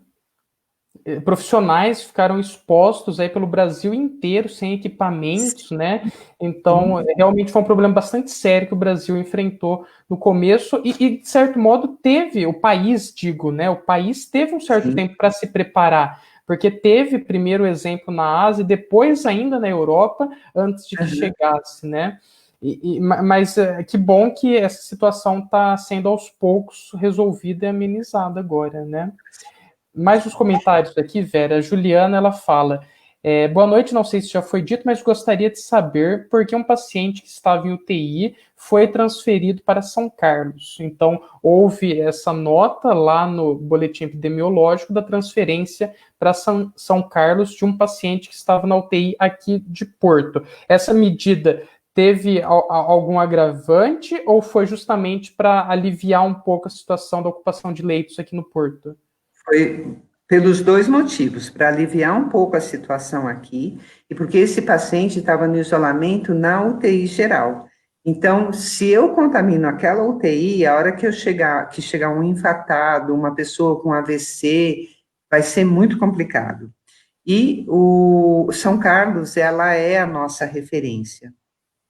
profissionais ficaram expostos aí pelo Brasil inteiro sem equipamentos, né? Então, Sim, realmente foi um problema bastante sério que o Brasil enfrentou no começo e de certo modo, teve, o país, digo, né? O país teve um certo sim. tempo para se preparar, porque teve primeiro o exemplo na Ásia e depois ainda na Europa, antes de que Aham. chegasse, né? Mas que bom que essa situação está sendo aos poucos resolvida e amenizada agora, né? Mais os comentários aqui, Vera. A Juliana, ela fala: boa noite, não sei se já foi dito, mas gostaria de saber por que um paciente que estava em UTI foi transferido para São Carlos. Então, houve essa nota lá no boletim epidemiológico da transferência para São Carlos de um paciente que estava na UTI aqui de Porto. Essa medida teve algum agravante ou foi justamente para aliviar um pouco a situação da ocupação de leitos aqui no Porto? Foi pelos dois motivos, para aliviar um pouco a situação aqui, e porque esse paciente estava no isolamento na UTI geral. Então, se eu contamino aquela UTI, a hora que chegar um infartado, uma pessoa com AVC, vai ser muito complicado. E o São Carlos, ela é a nossa referência,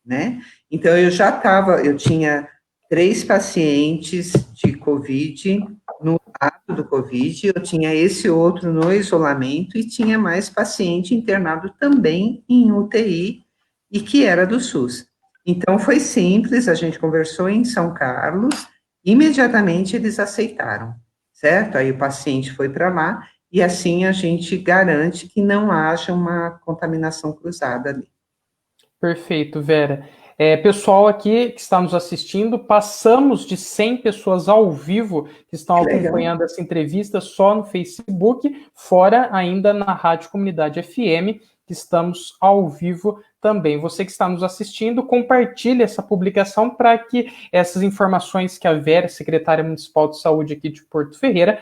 né? Então, eu tinha 3 pacientes de Covid no lado do Covid, eu tinha esse outro no isolamento e tinha mais paciente internado também em UTI e que era do SUS. Então, foi simples, a gente conversou em São Carlos, imediatamente eles aceitaram, certo? Aí o paciente foi para lá e assim a gente garante que não haja uma contaminação cruzada ali. Perfeito, Vera. Pessoal aqui que está nos assistindo, passamos de 100 pessoas ao vivo que estão Que legal. acompanhando essa entrevista só no Facebook, fora ainda na Rádio Comunidade FM, que estamos ao vivo também. Você que está nos assistindo, compartilhe essa publicação para que essas informações que a Vera, secretária municipal de saúde aqui de Porto Ferreira,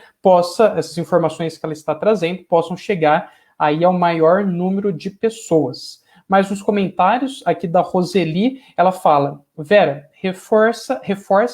essas informações que ela está trazendo, possam chegar aí ao maior número de pessoas. Mas nos comentários aqui da Roseli, ela fala: Vera, reforça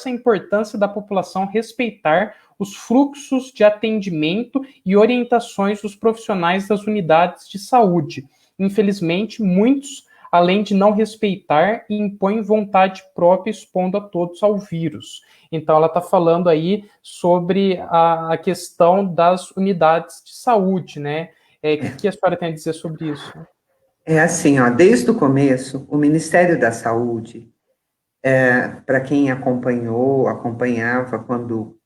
a importância da população respeitar os fluxos de atendimento e orientações dos profissionais das unidades de saúde. Infelizmente, muitos, além de não respeitar, impõem vontade própria, expondo a todos ao vírus. Então, ela está falando aí sobre a questão das unidades de saúde, né? O que a senhora tem a dizer sobre isso? É assim, ó, desde o começo, o Ministério da Saúde, para quem acompanhava quando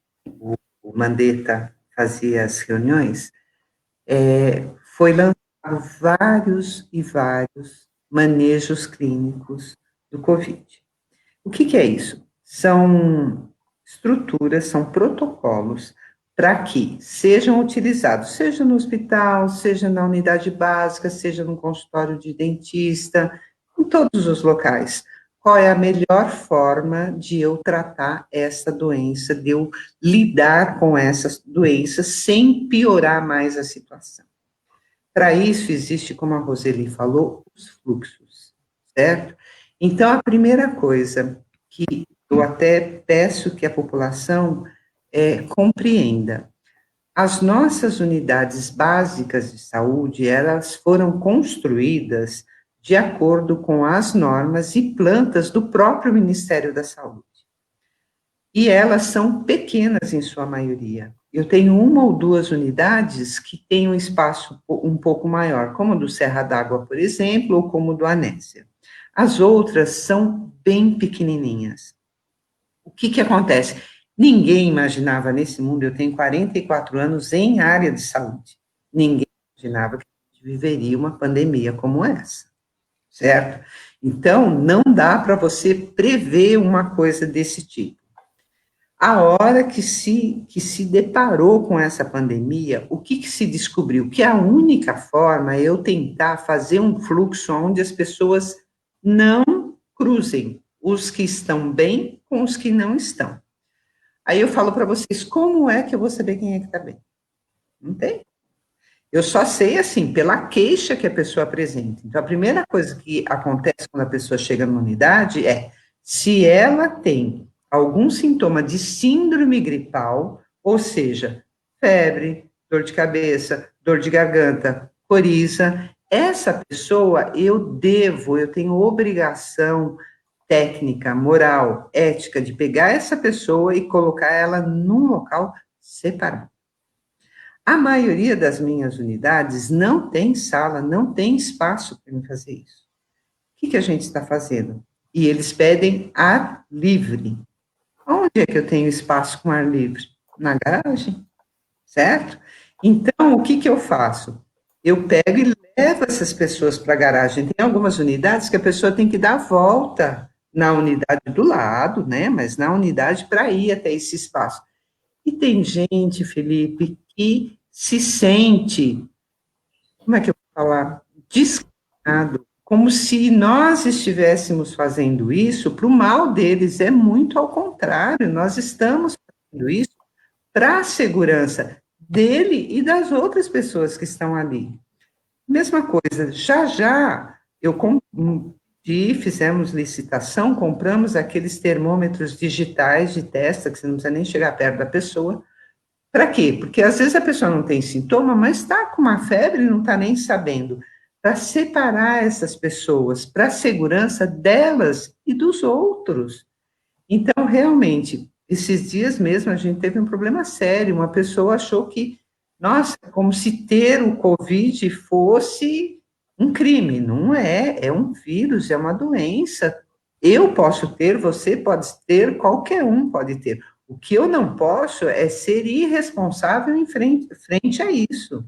o Mandetta fazia as reuniões, foi lançado vários e vários manejos clínicos do Covid. O que que é isso? São estruturas, são protocolos para que sejam utilizados, seja no hospital, seja na unidade básica, seja no consultório de dentista, em todos os locais. Qual é a melhor forma de eu tratar essa doença, de eu lidar com essa doença sem piorar mais a situação? Para isso, existe, como a Roseli falou, os fluxos, certo? Então, a primeira coisa que eu até peço que a população compreenda, as nossas unidades básicas de saúde, elas foram construídas de acordo com as normas e plantas do próprio Ministério da Saúde. E elas são pequenas em sua maioria. Eu tenho uma ou duas unidades que têm um espaço um pouco maior, como o do Serra d'Água, por exemplo, ou como o do Anésia. As outras são bem pequenininhas. O que acontece? Ninguém imaginava nesse mundo, eu tenho 44 anos em área de saúde, ninguém imaginava que a gente viveria uma pandemia como essa, certo? Então, não dá para você prever uma coisa desse tipo. A hora que se deparou com essa pandemia, o que se descobriu? Que a única forma é eu tentar fazer um fluxo onde as pessoas não cruzem os que estão bem com os que não estão. Aí eu falo para vocês, como é que eu vou saber quem é que está bem? Não tem. Eu só sei, assim, pela queixa que a pessoa apresenta. Então, a primeira coisa que acontece quando a pessoa chega numa unidade é, se ela tem algum sintoma de síndrome gripal, ou seja, febre, dor de cabeça, dor de garganta, coriza, essa pessoa eu tenho obrigação técnica, moral, ética de pegar essa pessoa e colocar ela num local separado. A maioria das minhas unidades não tem sala, não tem espaço para me fazer isso. O que a gente está fazendo? E eles pedem ar livre. Onde é que eu tenho espaço com ar livre? Na garagem, certo? Então, o que eu faço? Eu pego e levo essas pessoas para a garagem. Tem algumas unidades que a pessoa tem que dar a volta na unidade do lado, né? Mas na unidade para ir até esse espaço. E tem gente, Felipe, que se sente, como é que eu vou falar? Discriminado, como se nós estivéssemos fazendo isso para o mal deles. É muito ao contrário, nós estamos fazendo isso para a segurança dele e das outras pessoas que estão ali. Mesma coisa, já fizemos licitação, compramos aqueles termômetros digitais de testa, que você não precisa nem chegar perto da pessoa. Para quê? Porque às vezes a pessoa não tem sintoma, mas está com uma febre e não está nem sabendo. Para separar essas pessoas, para a segurança delas e dos outros. Então, realmente, esses dias mesmo a gente teve um problema sério. Uma pessoa achou que, nossa, como se ter o Covid fosse um crime. Não é, é um vírus, é uma doença. Eu posso ter, você pode ter, qualquer um pode ter. O que eu não posso é ser irresponsável em frente a isso.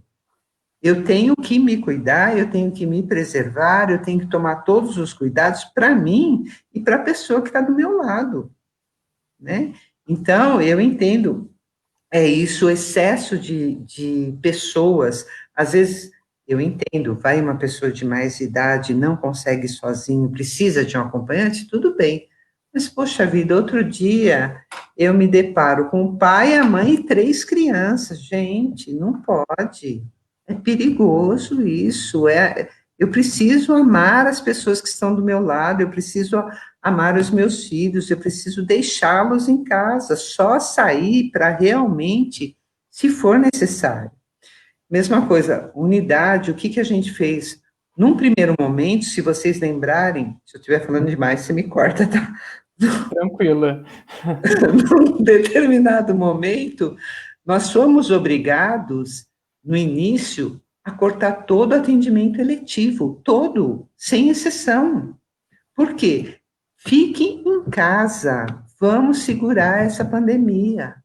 Eu tenho que me cuidar, eu tenho que me preservar, eu tenho que tomar todos os cuidados para mim e para a pessoa que está do meu lado, né? Então, eu entendo, isso, o excesso de pessoas, às vezes, eu entendo, vai uma pessoa de mais idade, não consegue sozinho, precisa de um acompanhante, tudo bem. Mas, poxa vida, outro dia eu me deparo com o pai, a mãe e 3 crianças. Gente, não pode. É perigoso isso. Eu preciso amar as pessoas que estão do meu lado, eu preciso amar os meus filhos, eu preciso deixá-los em casa, só sair para realmente, se for necessário. Mesma coisa, unidade, o que a gente fez? Num primeiro momento, se vocês lembrarem, se eu estiver falando demais, você me corta, tá? Tranquila. Num determinado momento, nós fomos obrigados, no início, a cortar todo atendimento eletivo, todo, sem exceção. Por quê? Fiquem em casa, vamos segurar essa pandemia.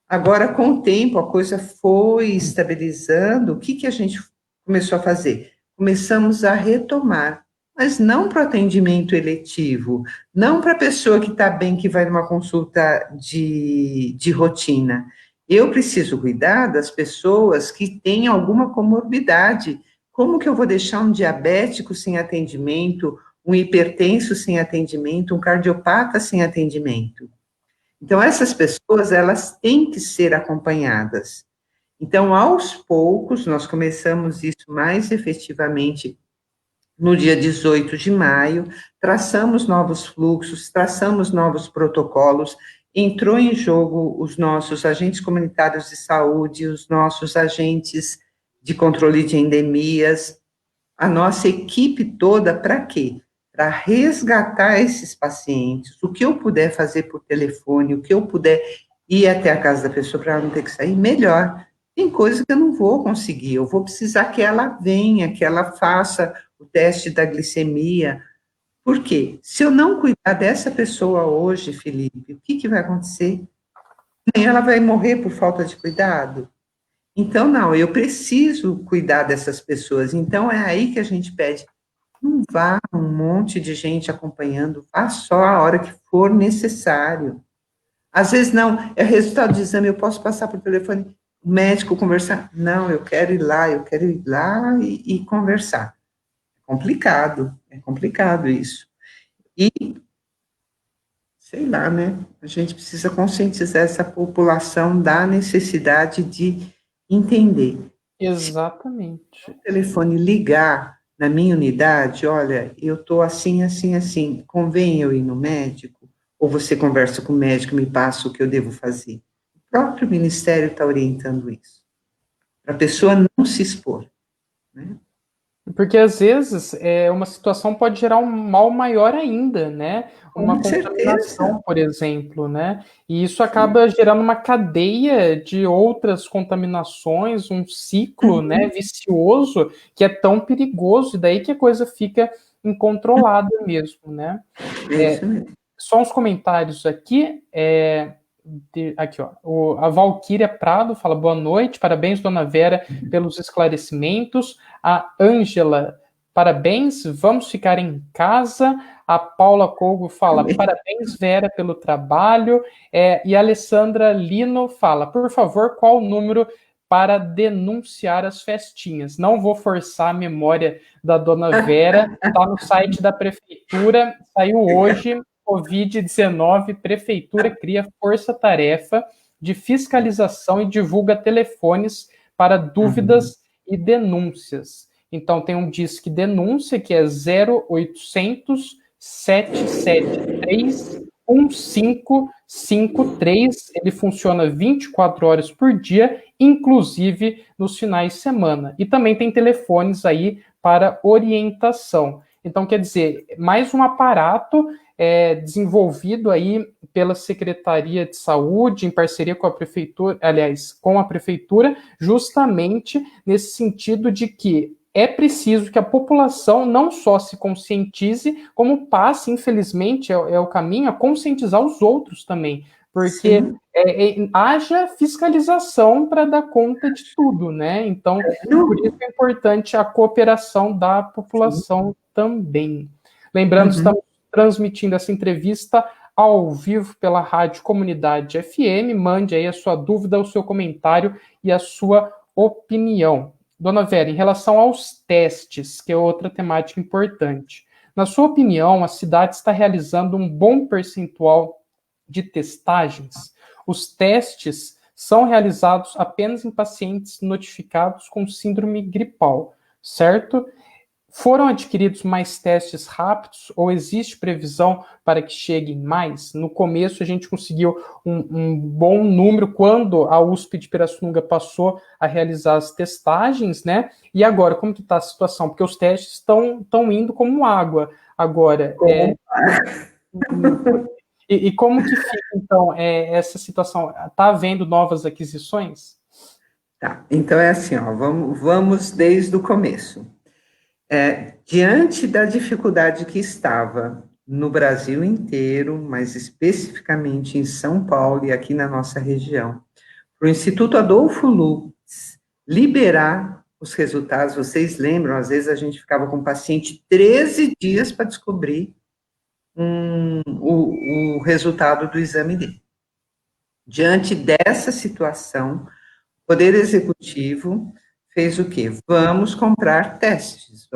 Agora, com o tempo, a coisa foi estabilizando, o que a gente começou a fazer? Começamos a retomar, mas não para o atendimento eletivo, não para a pessoa que está bem, que vai numa consulta de rotina. Eu preciso cuidar das pessoas que têm alguma comorbidade. Como que eu vou deixar um diabético sem atendimento, um hipertenso sem atendimento, um cardiopata sem atendimento? Então, essas pessoas, elas têm que ser acompanhadas. Então, aos poucos, nós começamos isso mais efetivamente no dia 18 de maio, traçamos novos fluxos, traçamos novos protocolos, entrou em jogo os nossos agentes comunitários de saúde, os nossos agentes de controle de endemias, a nossa equipe toda para quê? Para resgatar esses pacientes. O que eu puder fazer por telefone, o que eu puder ir até a casa da pessoa para ela não ter que sair, melhor. Tem coisa que eu não vou conseguir, eu vou precisar que ela venha, que ela faça o teste da glicemia. Por quê? Se eu não cuidar dessa pessoa hoje, Felipe, o que, que vai acontecer? Amanhã ela vai morrer por falta de cuidado? Então, não, eu preciso cuidar dessas pessoas. Então, é aí que a gente pede, não vá um monte de gente acompanhando, vá só a hora que for necessário. Às vezes, não, é resultado de exame, eu posso passar por telefone, o médico conversar. Não, eu quero ir lá e conversar. É complicado isso. E, sei lá, né, a gente precisa conscientizar essa população da necessidade de entender. Exatamente. O telefone ligar na minha unidade, olha, eu estou assim, assim, assim, convém eu ir no médico? Ou você conversa com o médico e me passa o que eu devo fazer? O próprio Ministério está orientando isso, para a pessoa não se expor, né? Porque às vezes uma situação pode gerar um mal maior ainda, né? Uma Com certeza. contaminação, por exemplo, né? E isso acaba gerando uma cadeia de outras contaminações, um ciclo, né, vicioso, que é tão perigoso, e daí que a coisa fica incontrolada mesmo, né? É isso mesmo. Só uns comentários aqui. Aqui, ó. A Valquíria Prado fala boa noite, parabéns, dona Vera, pelos esclarecimentos. A Ângela, parabéns, vamos ficar em casa. A Paula Cogo fala parabéns, Vera, pelo trabalho. E a Alessandra Lino fala, por favor, qual o número para denunciar as festinhas? Não vou forçar a memória da dona Vera, está no site da prefeitura, saiu hoje. Covid-19, Prefeitura cria força-tarefa de fiscalização e divulga telefones para dúvidas e denúncias. Então, tem um disque denúncia, que é 0800 773 1553. Ele funciona 24 horas por dia, inclusive nos finais de semana. E também tem telefones aí para orientação. Então, quer dizer, mais um aparato desenvolvido aí pela Secretaria de Saúde, em parceria com a Prefeitura, aliás, com a Prefeitura, justamente nesse sentido de que é preciso que a população não só se conscientize, como passe, infelizmente, é o caminho, a conscientizar os outros também, porque haja fiscalização para dar conta de tudo, né? Então, por isso é importante a cooperação da população também. Lembrando, estamos transmitindo essa entrevista ao vivo pela Rádio Comunidade FM. Mande aí a sua dúvida, o seu comentário e a sua opinião. Dona Vera, em relação aos testes, que é outra temática importante, na sua opinião, a cidade está realizando um bom percentual de testagens? Os testes são realizados apenas em pacientes notificados com síndrome gripal, certo? Foram adquiridos mais testes rápidos ou existe previsão para que cheguem mais? No começo a gente conseguiu um bom número quando a USP de Pirassununga passou a realizar as testagens, né? E agora, como que está a situação? Porque os testes estão indo como água agora. E como que fica, então, essa situação? Está havendo novas aquisições? Tá, então é assim, ó, vamos desde o começo. Diante da dificuldade que estava no Brasil inteiro, mas especificamente em São Paulo e aqui na nossa região, para o Instituto Adolfo Lutz liberar os resultados, vocês lembram, às vezes a gente ficava com o paciente 13 dias para descobrir o resultado do exame dele. Diante dessa situação, o Poder Executivo fez o quê? Vamos comprar testes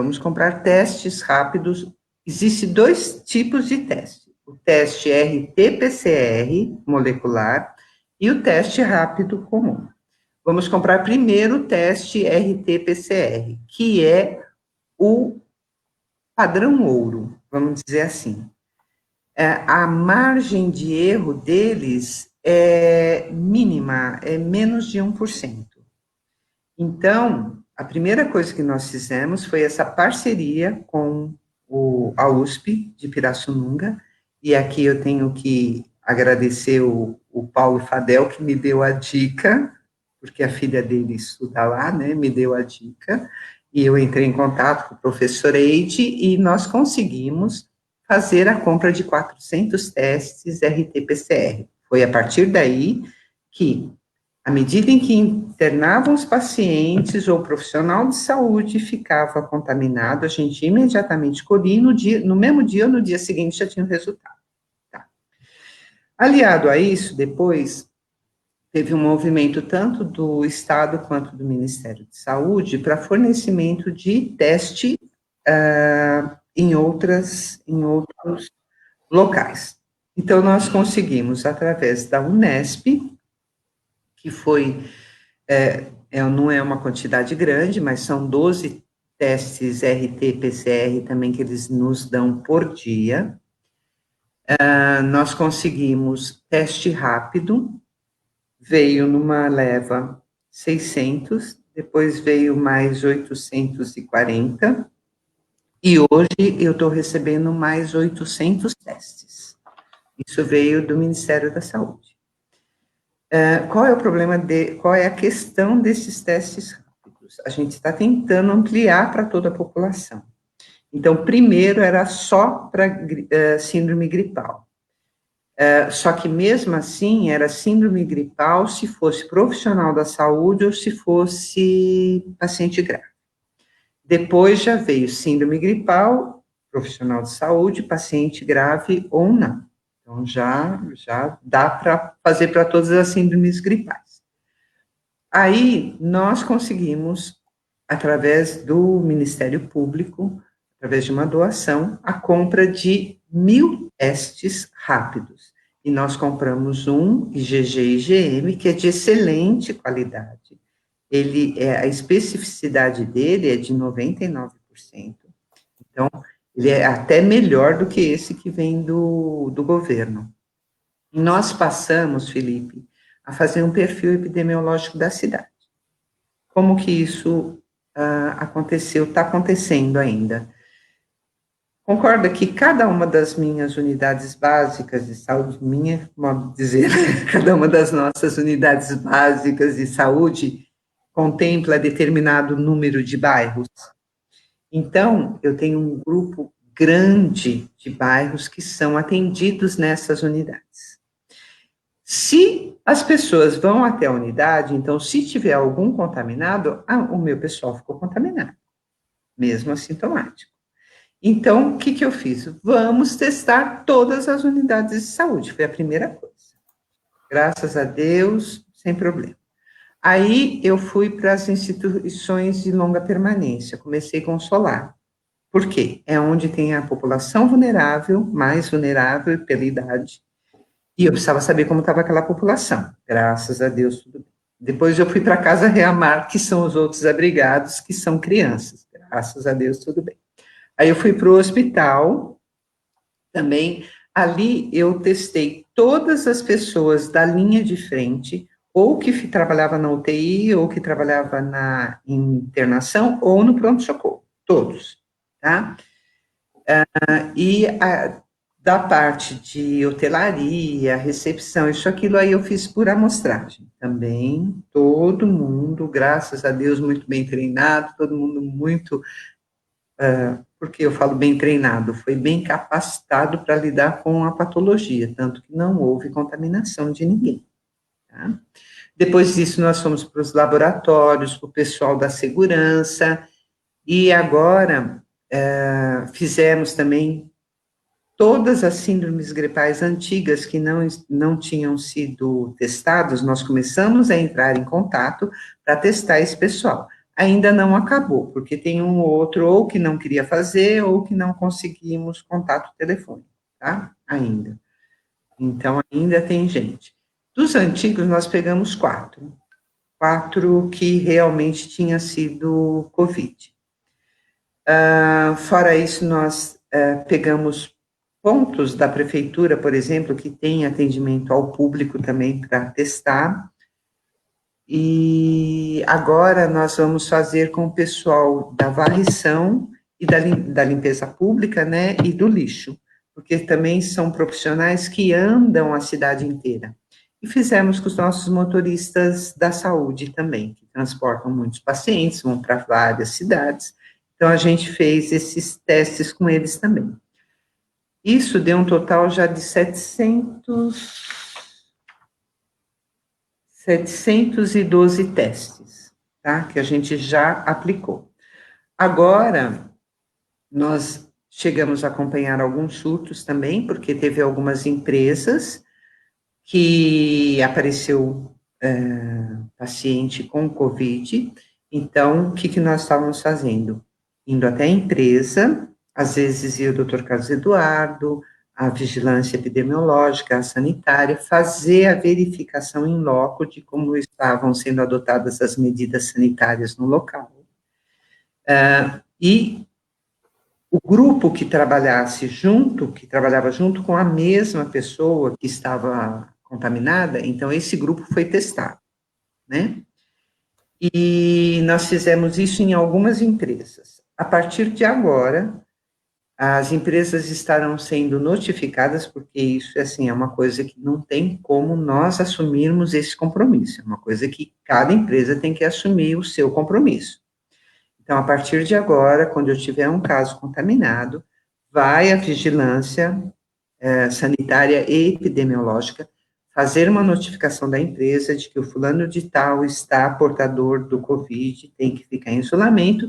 rápidos. Existem dois tipos de teste: o teste RT-PCR molecular e o teste rápido comum. Vamos comprar primeiro o teste RT-PCR, que é o padrão ouro, vamos dizer assim. A margem de erro deles é mínima, é menos de 1%. Então, a primeira coisa que nós fizemos foi essa parceria com a USP de Pirassununga, e aqui eu tenho que agradecer o Paulo Fadel, que me deu a dica, porque a filha dele estuda lá, né, me deu a dica, e eu entrei em contato com o professor Eide, e nós conseguimos fazer a compra de 400 testes RT-PCR. Foi a partir daí que, à medida em que internavam os pacientes ou o profissional de saúde ficava contaminado, a gente imediatamente colhia e no mesmo dia ou no dia seguinte já tinha o resultado. Tá. Aliado a isso, depois teve um movimento tanto do Estado quanto do Ministério de Saúde para fornecimento de teste em outros locais. Então, nós conseguimos, através da Unesp, que foi, não é uma quantidade grande, mas são 12 testes RT-PCR também que eles nos dão por dia. Nós conseguimos teste rápido, veio numa leva 600, depois veio mais 840, e hoje eu estou recebendo mais 800 testes. Isso veio do Ministério da Saúde. Qual é o problema qual é a questão desses testes rápidos? A gente está tentando ampliar para toda a população. Então, primeiro era só para síndrome gripal. Só que mesmo assim era síndrome gripal se fosse profissional da saúde ou se fosse paciente grave. Depois já veio síndrome gripal, profissional de saúde, paciente grave ou não. Então, já dá para fazer para todas as síndromes gripais. Aí, nós conseguimos, através do Ministério Público, através de uma doação, a compra de 1.000 testes rápidos. E nós compramos um IgG-IgM, que é de excelente qualidade. A especificidade dele é de 99%. Então, ele é até melhor do que esse que vem do governo. E nós passamos, Felipe, a fazer um perfil epidemiológico da cidade. Como que isso aconteceu, está acontecendo ainda? Concorda que cada uma das minhas unidades básicas de saúde, modo de dizer, cada uma das nossas unidades básicas de saúde contempla determinado número de bairros? Então, eu tenho um grupo grande de bairros que são atendidos nessas unidades. Se as pessoas vão até a unidade, então, se tiver algum contaminado, o meu pessoal ficou contaminado, mesmo assintomático. Então, o que eu fiz? Vamos testar todas as unidades de saúde, foi a primeira coisa. Graças a Deus, sem problema. Aí, eu fui para as instituições de longa permanência, comecei com o Solar. Por quê? É onde tem a população vulnerável, mais vulnerável pela idade, e eu precisava saber como estava aquela população. Graças a Deus, tudo bem. Depois eu fui para a Casa Reamar, que são os outros abrigados, que são crianças. Graças a Deus, tudo bem. Aí eu fui para o hospital, também, ali eu testei todas as pessoas da linha de frente, ou que trabalhava na UTI, ou que trabalhava na internação, ou no pronto-socorro, todos, tá? Da parte de hotelaria, recepção, isso, aquilo, aí eu fiz por amostragem. Também, todo mundo, graças a Deus, muito bem treinado, todo mundo muito... porque eu falo bem treinado, foi bem capacitado para lidar com a patologia, tanto que não houve contaminação de ninguém. Tá? Depois disso, nós fomos para os laboratórios, para o pessoal da segurança, e agora fizemos também todas as síndromes gripais antigas que não tinham sido testadas, nós começamos a entrar em contato para testar esse pessoal. Ainda não acabou, porque tem um ou outro ou que não queria fazer, ou que não conseguimos contato telefônico, tá? Ainda. Então, ainda tem gente. Dos antigos, nós pegamos 4 que realmente tinha sido Covid. Fora isso, nós pegamos pontos da prefeitura, por exemplo, que tem atendimento ao público também para testar. E agora nós vamos fazer com o pessoal da varrição e da limpeza pública, né, e do lixo, porque também são profissionais que andam a cidade inteira. E fizemos com os nossos motoristas da saúde também, que transportam muitos pacientes, vão para várias cidades. Então, a gente fez esses testes com eles também. Isso deu um total já de 712 testes, tá? Que a gente já aplicou. Agora, nós chegamos a acompanhar alguns surtos também, porque teve algumas empresas que apareceu paciente com Covid. Então, o que nós estávamos fazendo? Indo até a empresa, às vezes ia o doutor Carlos Eduardo, a vigilância epidemiológica, a sanitária, fazer a verificação em loco de como estavam sendo adotadas as medidas sanitárias no local. E o grupo que trabalhasse junto, que trabalhava junto com a mesma pessoa que estava contaminada, então esse grupo foi testado, né? E nós fizemos isso em algumas empresas. A partir de agora, as empresas estarão sendo notificadas, porque isso, assim, é uma coisa que não tem como nós assumirmos esse compromisso, é uma coisa que cada empresa tem que assumir o seu compromisso. Então, a partir de agora, quando eu tiver um caso contaminado, vai a vigilância sanitária e epidemiológica fazer uma notificação da empresa de que o fulano de tal está portador do Covid, tem que ficar em isolamento,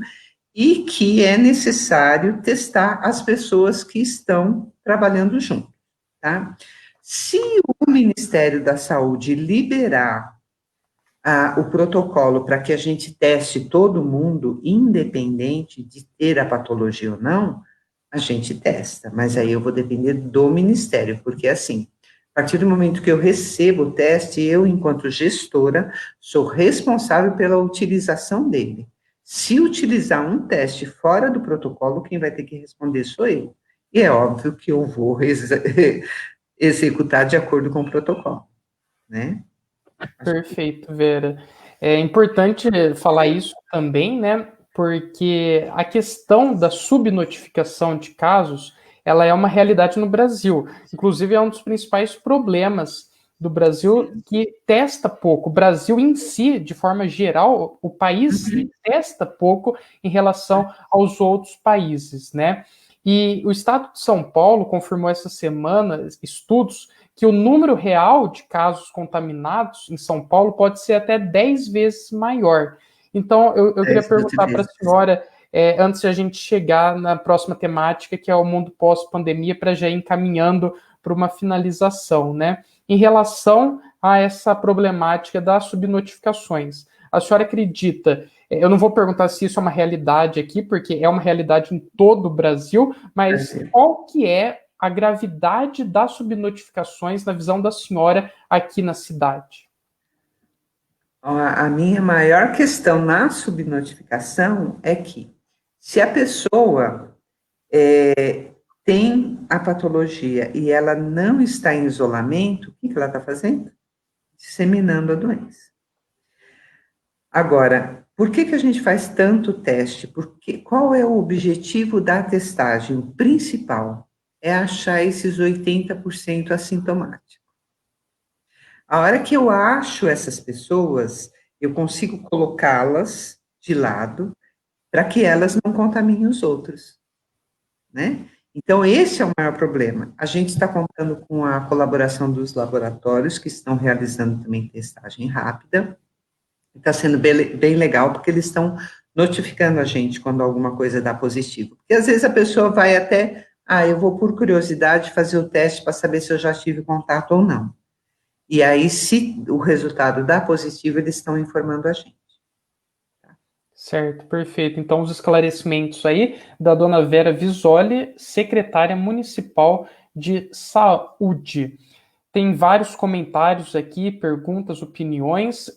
e que é necessário testar as pessoas que estão trabalhando junto, tá? Se o Ministério da Saúde liberar o protocolo para que a gente teste todo mundo, independente de ter a patologia ou não, a gente testa, mas aí eu vou depender do Ministério, porque assim, a partir do momento que eu recebo o teste, eu, enquanto gestora, sou responsável pela utilização dele. Se utilizar um teste fora do protocolo, quem vai ter que responder sou eu. E é óbvio que eu vou executar de acordo com o protocolo, né? Perfeito, Vera. É importante falar isso também, né? Porque a questão da subnotificação de casos, ela é uma realidade no Brasil. Inclusive, é um dos principais problemas do Brasil, que testa pouco. O Brasil em si, de forma geral, o país testa pouco em relação aos outros países, né? E o Estado de São Paulo confirmou essa semana estudos que o número real de casos contaminados em São Paulo pode ser até 10 vezes maior. Então, eu queria perguntar para a senhora, antes de a gente chegar na próxima temática, que é o mundo pós-pandemia, para já ir encaminhando para uma finalização, né? Em relação a essa problemática das subnotificações, a senhora acredita, eu não vou perguntar se isso é uma realidade aqui, porque é uma realidade em todo o Brasil, mas qual que é a gravidade das subnotificações na visão da senhora aqui na cidade? A minha maior questão na subnotificação é que, se a pessoa tem a patologia e ela não está em isolamento, o que ela está fazendo? Disseminando a doença. Agora, por que a gente faz tanto teste? Porque qual é o objetivo da testagem? O principal é achar esses 80% assintomáticos. A hora que eu acho essas pessoas, eu consigo colocá-las de lado para que elas não contaminem os outros, né? Então, esse é o maior problema. A gente está contando com a colaboração dos laboratórios, que estão realizando também testagem rápida. Está sendo bem legal, porque eles estão notificando a gente quando alguma coisa dá positivo. Porque às vezes a pessoa vai até, eu vou por curiosidade fazer o teste para saber se eu já tive contato ou não. E aí, se o resultado dá positivo, eles estão informando a gente. Certo, perfeito. Então, os esclarecimentos aí da dona Vera Visoli, secretária municipal de saúde. Tem vários comentários aqui, perguntas, opiniões.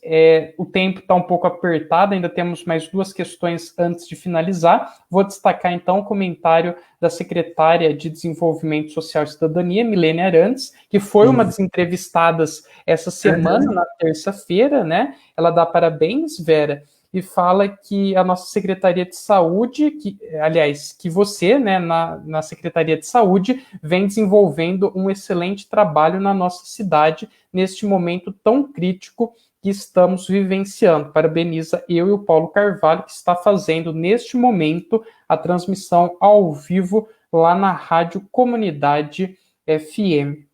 O tempo está um pouco apertado, ainda temos mais 2 questões antes de finalizar. Vou destacar, então, o comentário da secretária de Desenvolvimento Social e Cidadania, Milene Arantes, que foi uma das entrevistadas essa semana, na terça-feira, né? Ela dá parabéns, Vera, e fala que a nossa Secretaria de Saúde, que você, né, na Secretaria de Saúde, vem desenvolvendo um excelente trabalho na nossa cidade, neste momento tão crítico que estamos vivenciando. Parabeniza eu e o Paulo Carvalho, que está fazendo, neste momento, a transmissão ao vivo lá na Rádio Comunidade FM.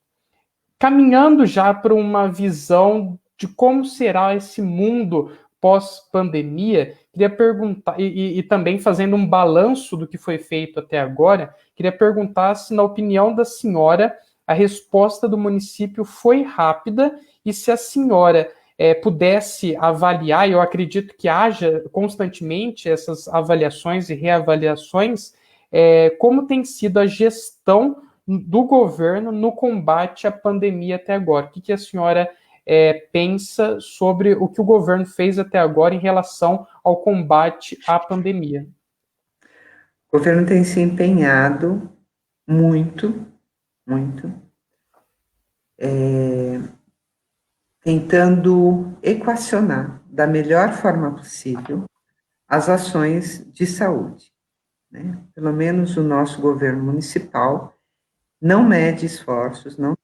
Caminhando já para uma visão de como será esse mundo pós-pandemia, queria perguntar, e também fazendo um balanço do que foi feito até agora, queria perguntar se, na opinião da senhora, a resposta do município foi rápida e se a senhora pudesse avaliar, eu acredito que haja constantemente essas avaliações e reavaliações, como tem sido a gestão do governo no combate à pandemia até agora. O que a senhora pensa sobre o que o governo fez até agora em relação ao combate à pandemia? O governo tem se empenhado muito, muito, tentando equacionar da melhor forma possível as ações de saúde, né? Pelo menos o nosso governo municipal não mede esforços, não,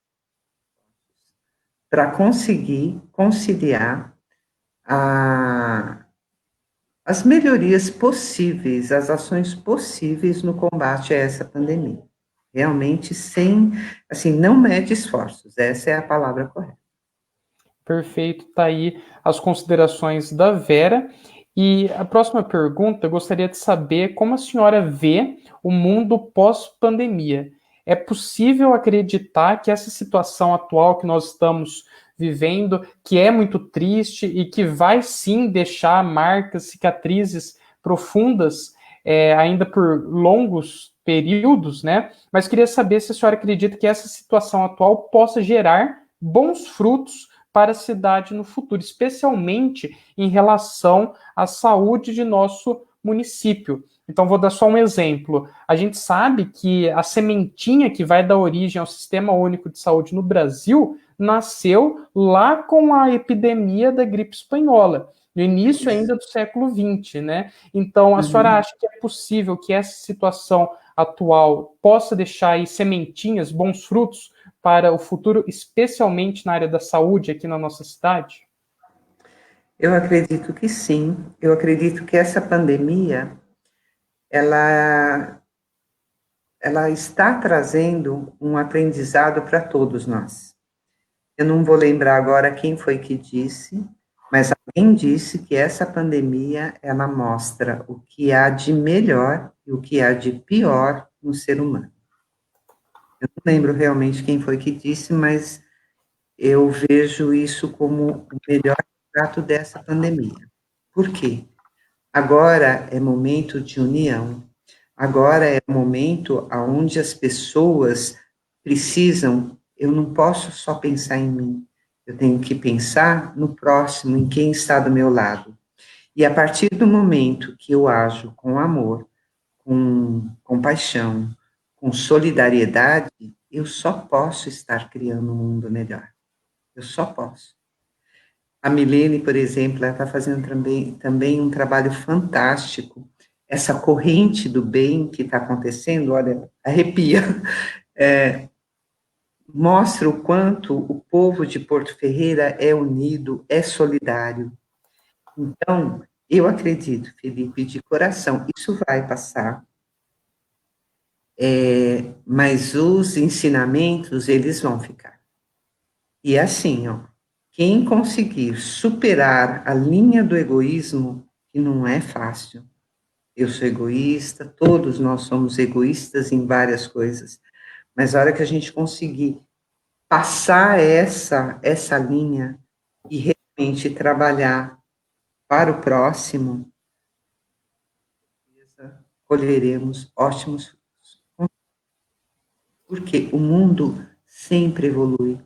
para conseguir conciliar as melhorias possíveis, as ações possíveis no combate a essa pandemia. Realmente assim, não mede esforços, essa é a palavra correta. Perfeito, tá aí as considerações da Vera. E a próxima pergunta, eu gostaria de saber como a senhora vê o mundo pós-pandemia. É possível acreditar que essa situação atual que nós estamos vivendo, que é muito triste e que vai sim deixar marcas, cicatrizes profundas, ainda por longos períodos, né? Mas queria saber se a senhora acredita que essa situação atual possa gerar bons frutos para a cidade no futuro, especialmente em relação à saúde de nosso município. Então, vou dar só um exemplo. A gente sabe que a sementinha que vai dar origem ao Sistema Único de Saúde no Brasil nasceu lá com a epidemia da gripe espanhola, no início ainda do século XX, né? Então, a senhora acha que é possível que essa situação atual possa deixar aí sementinhas, bons frutos para o futuro, especialmente na área da saúde aqui na nossa cidade? Eu acredito que sim. Eu acredito que essa pandemia, ela, ela está trazendo um aprendizado para todos nós. Eu não vou lembrar agora quem foi que disse, mas alguém disse que essa pandemia, ela mostra o que há de melhor e o que há de pior no ser humano. Eu não lembro realmente quem foi que disse, mas eu vejo isso como o melhor trato dessa pandemia. Por quê? Agora é momento de união. Agora é o momento onde as pessoas precisam. Eu não posso só pensar em mim. Eu tenho que pensar no próximo, em quem está do meu lado. E a partir do momento que eu ajo com amor, com compaixão, com solidariedade, eu só posso estar criando um mundo melhor. Eu só posso. A Milene, por exemplo, ela está fazendo também um trabalho fantástico. Essa corrente do bem que está acontecendo, olha, arrepia. Mostra o quanto o povo de Porto Ferreira é unido, é solidário. Então, eu acredito, Felipe, de coração, isso vai passar, mas os ensinamentos, eles vão ficar. E assim, ó, quem conseguir superar a linha do egoísmo, que não é fácil, eu sou egoísta, todos nós somos egoístas em várias coisas, mas a hora que a gente conseguir passar essa linha e realmente trabalhar para o próximo, colheremos ótimos frutos. Porque o mundo sempre evolui.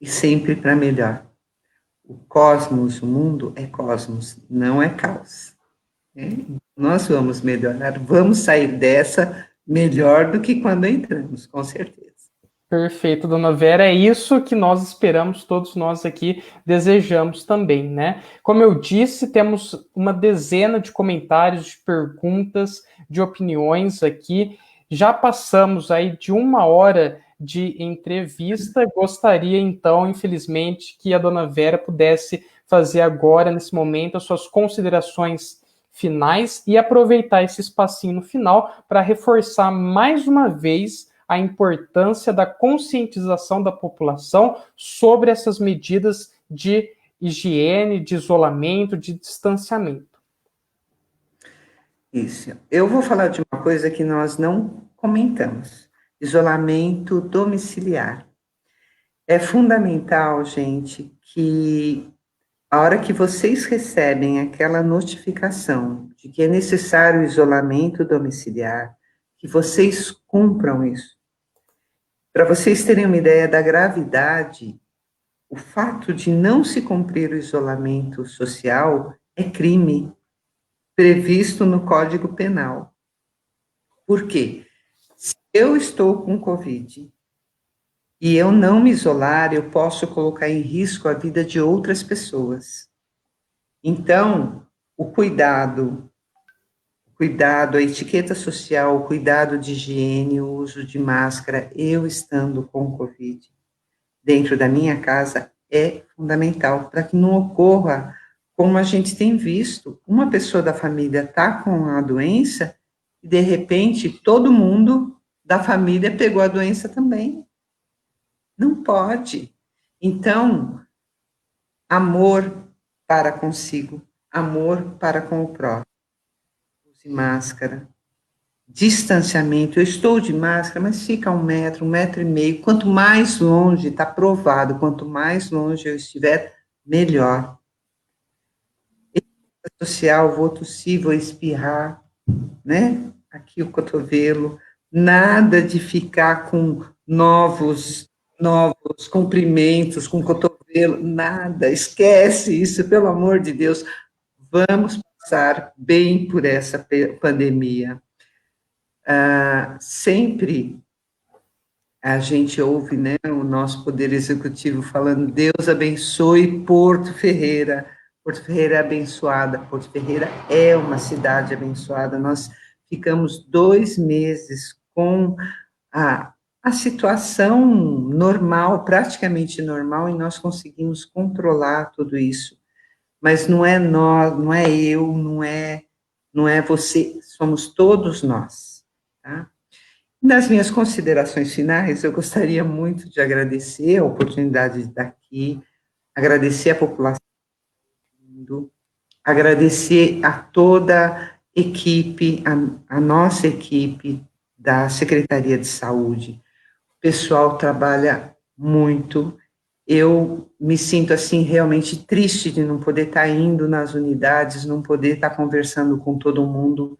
e sempre para melhor. O cosmos, o mundo é cosmos, não é caos. Né? Nós vamos melhorar, vamos sair dessa melhor do que quando entramos, com certeza. Perfeito, dona Vera. É isso que nós esperamos, todos nós aqui desejamos também, né? Como eu disse, temos uma dezena de comentários, de perguntas, de opiniões aqui. Já passamos aí de 1 hora de entrevista. Gostaria, então, infelizmente, que a dona Vera pudesse fazer agora, nesse momento, as suas considerações finais e aproveitar esse espacinho no final para reforçar mais uma vez a importância da conscientização da população sobre essas medidas de higiene, de isolamento, de distanciamento. Isso. Eu vou falar de uma coisa que nós não comentamos: isolamento domiciliar. É fundamental, gente, que a hora que vocês recebem aquela notificação de que é necessário isolamento domiciliar, que vocês cumpram isso. Para vocês terem uma ideia da gravidade, o fato de não se cumprir o isolamento social é crime previsto no Código Penal. Por quê? Se eu estou com Covid e eu não me isolar, eu posso colocar em risco a vida de outras pessoas. Então, o cuidado, a etiqueta social, o cuidado de higiene, o uso de máscara, eu estando com Covid dentro da minha casa, é fundamental para que não ocorra, como a gente tem visto, uma pessoa da família está com a doença e, de repente, todo mundo da família pegou a doença também. Não pode. Então, amor para consigo, amor para com o próximo. Use máscara, distanciamento. Eu estou de máscara, mas fica 1 metro e meio. Quanto mais longe, está provado, quanto mais longe eu estiver, melhor. Social, vou tossir, vou espirrar, né? Aqui o cotovelo. Nada de ficar com novos comprimentos, com cotovelo, nada. Esquece isso, pelo amor de Deus. Vamos passar bem por essa pandemia. Sempre a gente ouve, né, o nosso Poder Executivo falando: Deus abençoe Porto Ferreira. Porto Ferreira é abençoada, Porto Ferreira é uma cidade abençoada. Nós ficamos 2 meses com a situação normal, praticamente normal, e nós conseguimos controlar tudo isso. Mas não é nós, não é eu, não é você, somos todos nós, tá? Nas minhas considerações finais, eu gostaria muito de agradecer a oportunidade de estar aqui, agradecer a população, agradecer a toda a equipe, a nossa equipe da Secretaria de Saúde. O pessoal trabalha muito. Eu me sinto, assim, realmente triste de não poder estar indo nas unidades, não poder estar conversando com todo mundo,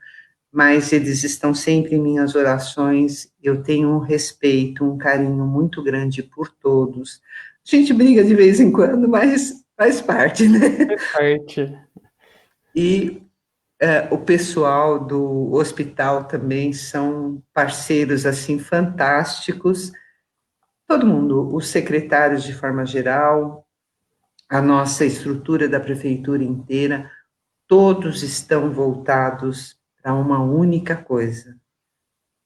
mas eles estão sempre em minhas orações. Eu tenho um respeito, um carinho muito grande por todos. A gente briga de vez em quando, mas faz parte, né? Faz parte. E o pessoal do hospital também são parceiros, assim, fantásticos. Todo mundo, os secretários de forma geral, a nossa estrutura da prefeitura inteira, todos estão voltados para uma única coisa: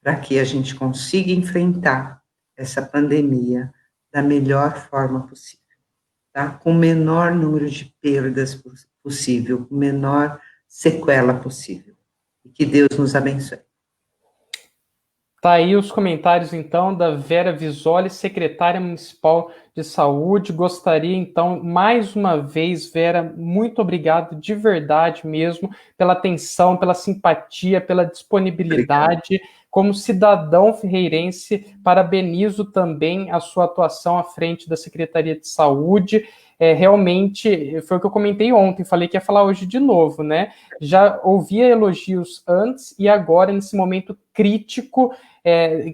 para que a gente consiga enfrentar essa pandemia da melhor forma possível, tá? Com o menor número de perdas possível, com a menor sequela possível. E que Deus nos abençoe. Tá aí os comentários, então, da Vera Visoli, secretária municipal de saúde. Gostaria, então, mais uma vez, Vera, muito obrigado de verdade mesmo pela atenção, pela simpatia, pela disponibilidade. Obrigado. Como cidadão ferreirense, parabenizo também a sua atuação à frente da Secretaria de Saúde. Realmente, foi o que eu comentei ontem, falei que ia falar hoje de novo, né? Já ouvia elogios antes e agora, nesse momento crítico,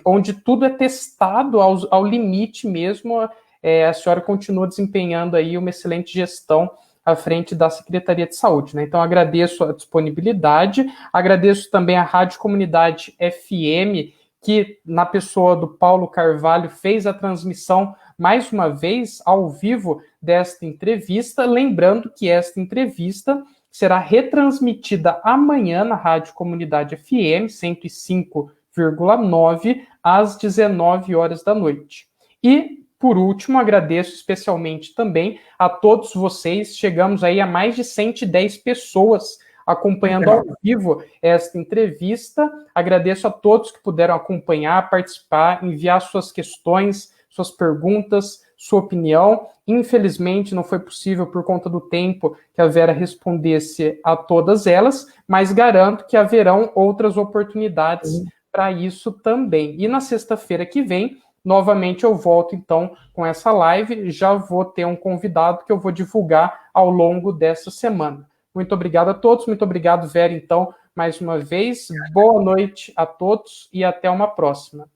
onde tudo é testado ao limite mesmo, a senhora continua desempenhando aí uma excelente gestão à frente da Secretaria de Saúde, né? Então, agradeço a disponibilidade, agradeço também a Rádio Comunidade FM, que, na pessoa do Paulo Carvalho, fez a transmissão, mais uma vez, ao vivo desta entrevista, lembrando que esta entrevista será retransmitida amanhã na Rádio Comunidade FM 105,9, às 19 horas da noite. E, por último, agradeço especialmente também a todos vocês. Chegamos aí a mais de 110 pessoas acompanhando ao vivo esta entrevista. Agradeço a todos que puderam acompanhar, participar, enviar suas questões, suas perguntas, sua opinião. Infelizmente, não foi possível por conta do tempo que a Vera respondesse a todas elas, mas garanto que haverão outras oportunidades para isso também. E na sexta-feira que vem, novamente eu volto, então, com essa live. Já vou ter um convidado que eu vou divulgar ao longo dessa semana. Muito obrigado a todos. Muito obrigado, Vera, então, mais uma vez. Boa noite a todos e até uma próxima.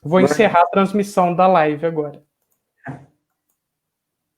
Vou encerrar a transmissão da live agora.